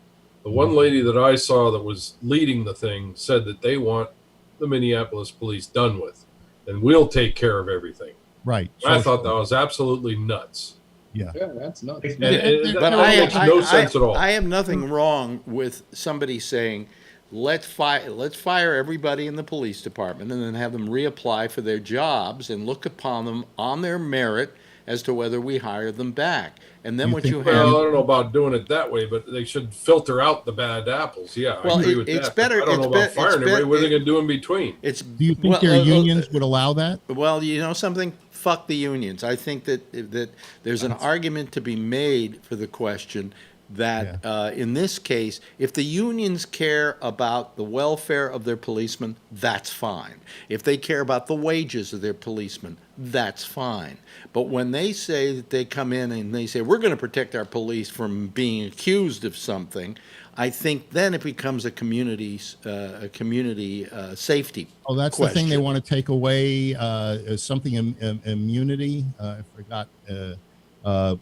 the one lady that I saw that was leading the thing said that they want the Minneapolis police done with, and we'll take care of everything. Right. I thought that was absolutely nuts. Yeah, that's nuts. But that makes no sense at all. I have nothing wrong with somebody saying, let's fire everybody in the police department and then have them reapply for their jobs and look upon them on their merit as to whether we hire them back. And then what you have... Well, I don't know about doing it that way, but they should filter out the bad apples. Yeah, well, I agree with it's that. Better. I don't know about firing everybody. What are they going to do in between? Do you think their unions would allow that? Well, you know something? Fuck the unions. I think that there's an argument to be made for the question that in this case, if the unions care about the welfare of their policemen, that's fine. If they care about the wages of their policemen, that's fine. But when they say that they come in and they say, we're going to protect our police from being accused of something, I think then it becomes a community safety. Oh, that's question. The thing they want to take away, something immunity. I forgot.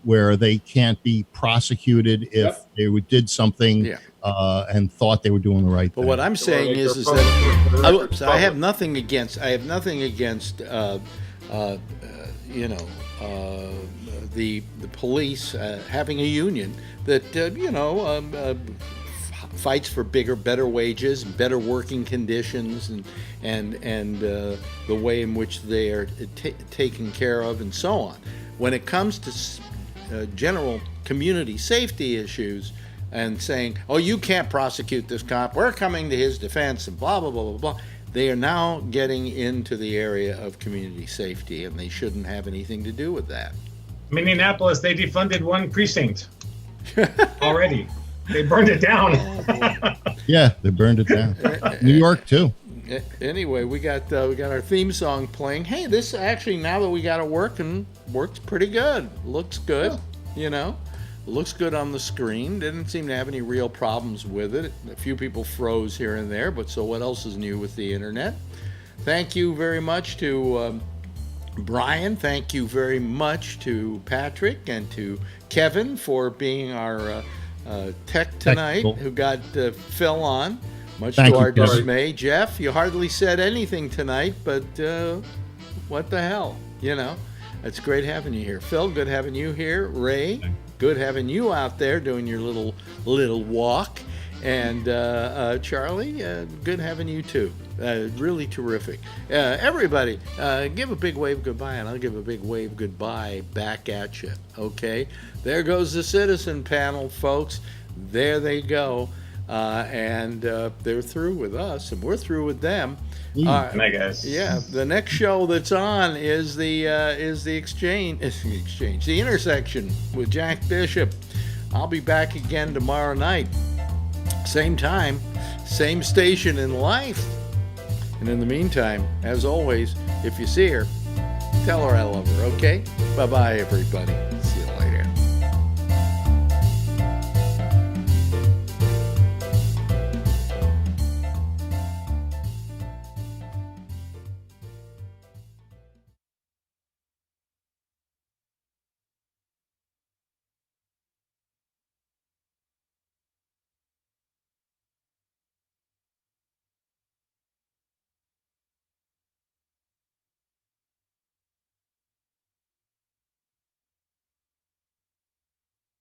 Where they can't be prosecuted if they did something and thought they were doing the right thing. But what I'm saying is that I have nothing against the police having a union that fights for bigger, better wages, better working conditions, and the way in which they are taken care of, and so on. When it comes to general community safety issues and saying, oh, you can't prosecute this cop, we're coming to his defense, and blah, blah, blah, blah, blah, they are now getting into the area of community safety, and they shouldn't have anything to do with that. Minneapolis, they defunded one precinct already. They burned it down. Yeah, they burned it down. New York, too. Anyway, we got our theme song playing. Hey, this actually, now that we got it working, works pretty good. Looks good, looks good on the screen. Didn't seem to have any real problems with it. A few people froze here and there, but so what else is new with the internet? Thank you very much to Brian. Thank you very much to Patrick and to Kevin for being our tech tonight, who got Phil on. Much to our dismay. Jeff, you hardly said anything tonight, but what the hell? It's great having you here. Phil, good having you here. Ray, good having you out there doing your little walk. And Charlie, good having you too. Really terrific. Everybody, give a big wave goodbye, and I'll give a big wave goodbye back at you. Okay? There goes the citizen panel, folks. There they go. And they're through with us, and we're through with them. Good night, guys. Yeah, the next show that's on is the intersection with Jack Bishop. I'll be back again tomorrow night, same time, same station in life. And in the meantime, as always, if you see her, tell her I love her. Okay? Bye bye, everybody.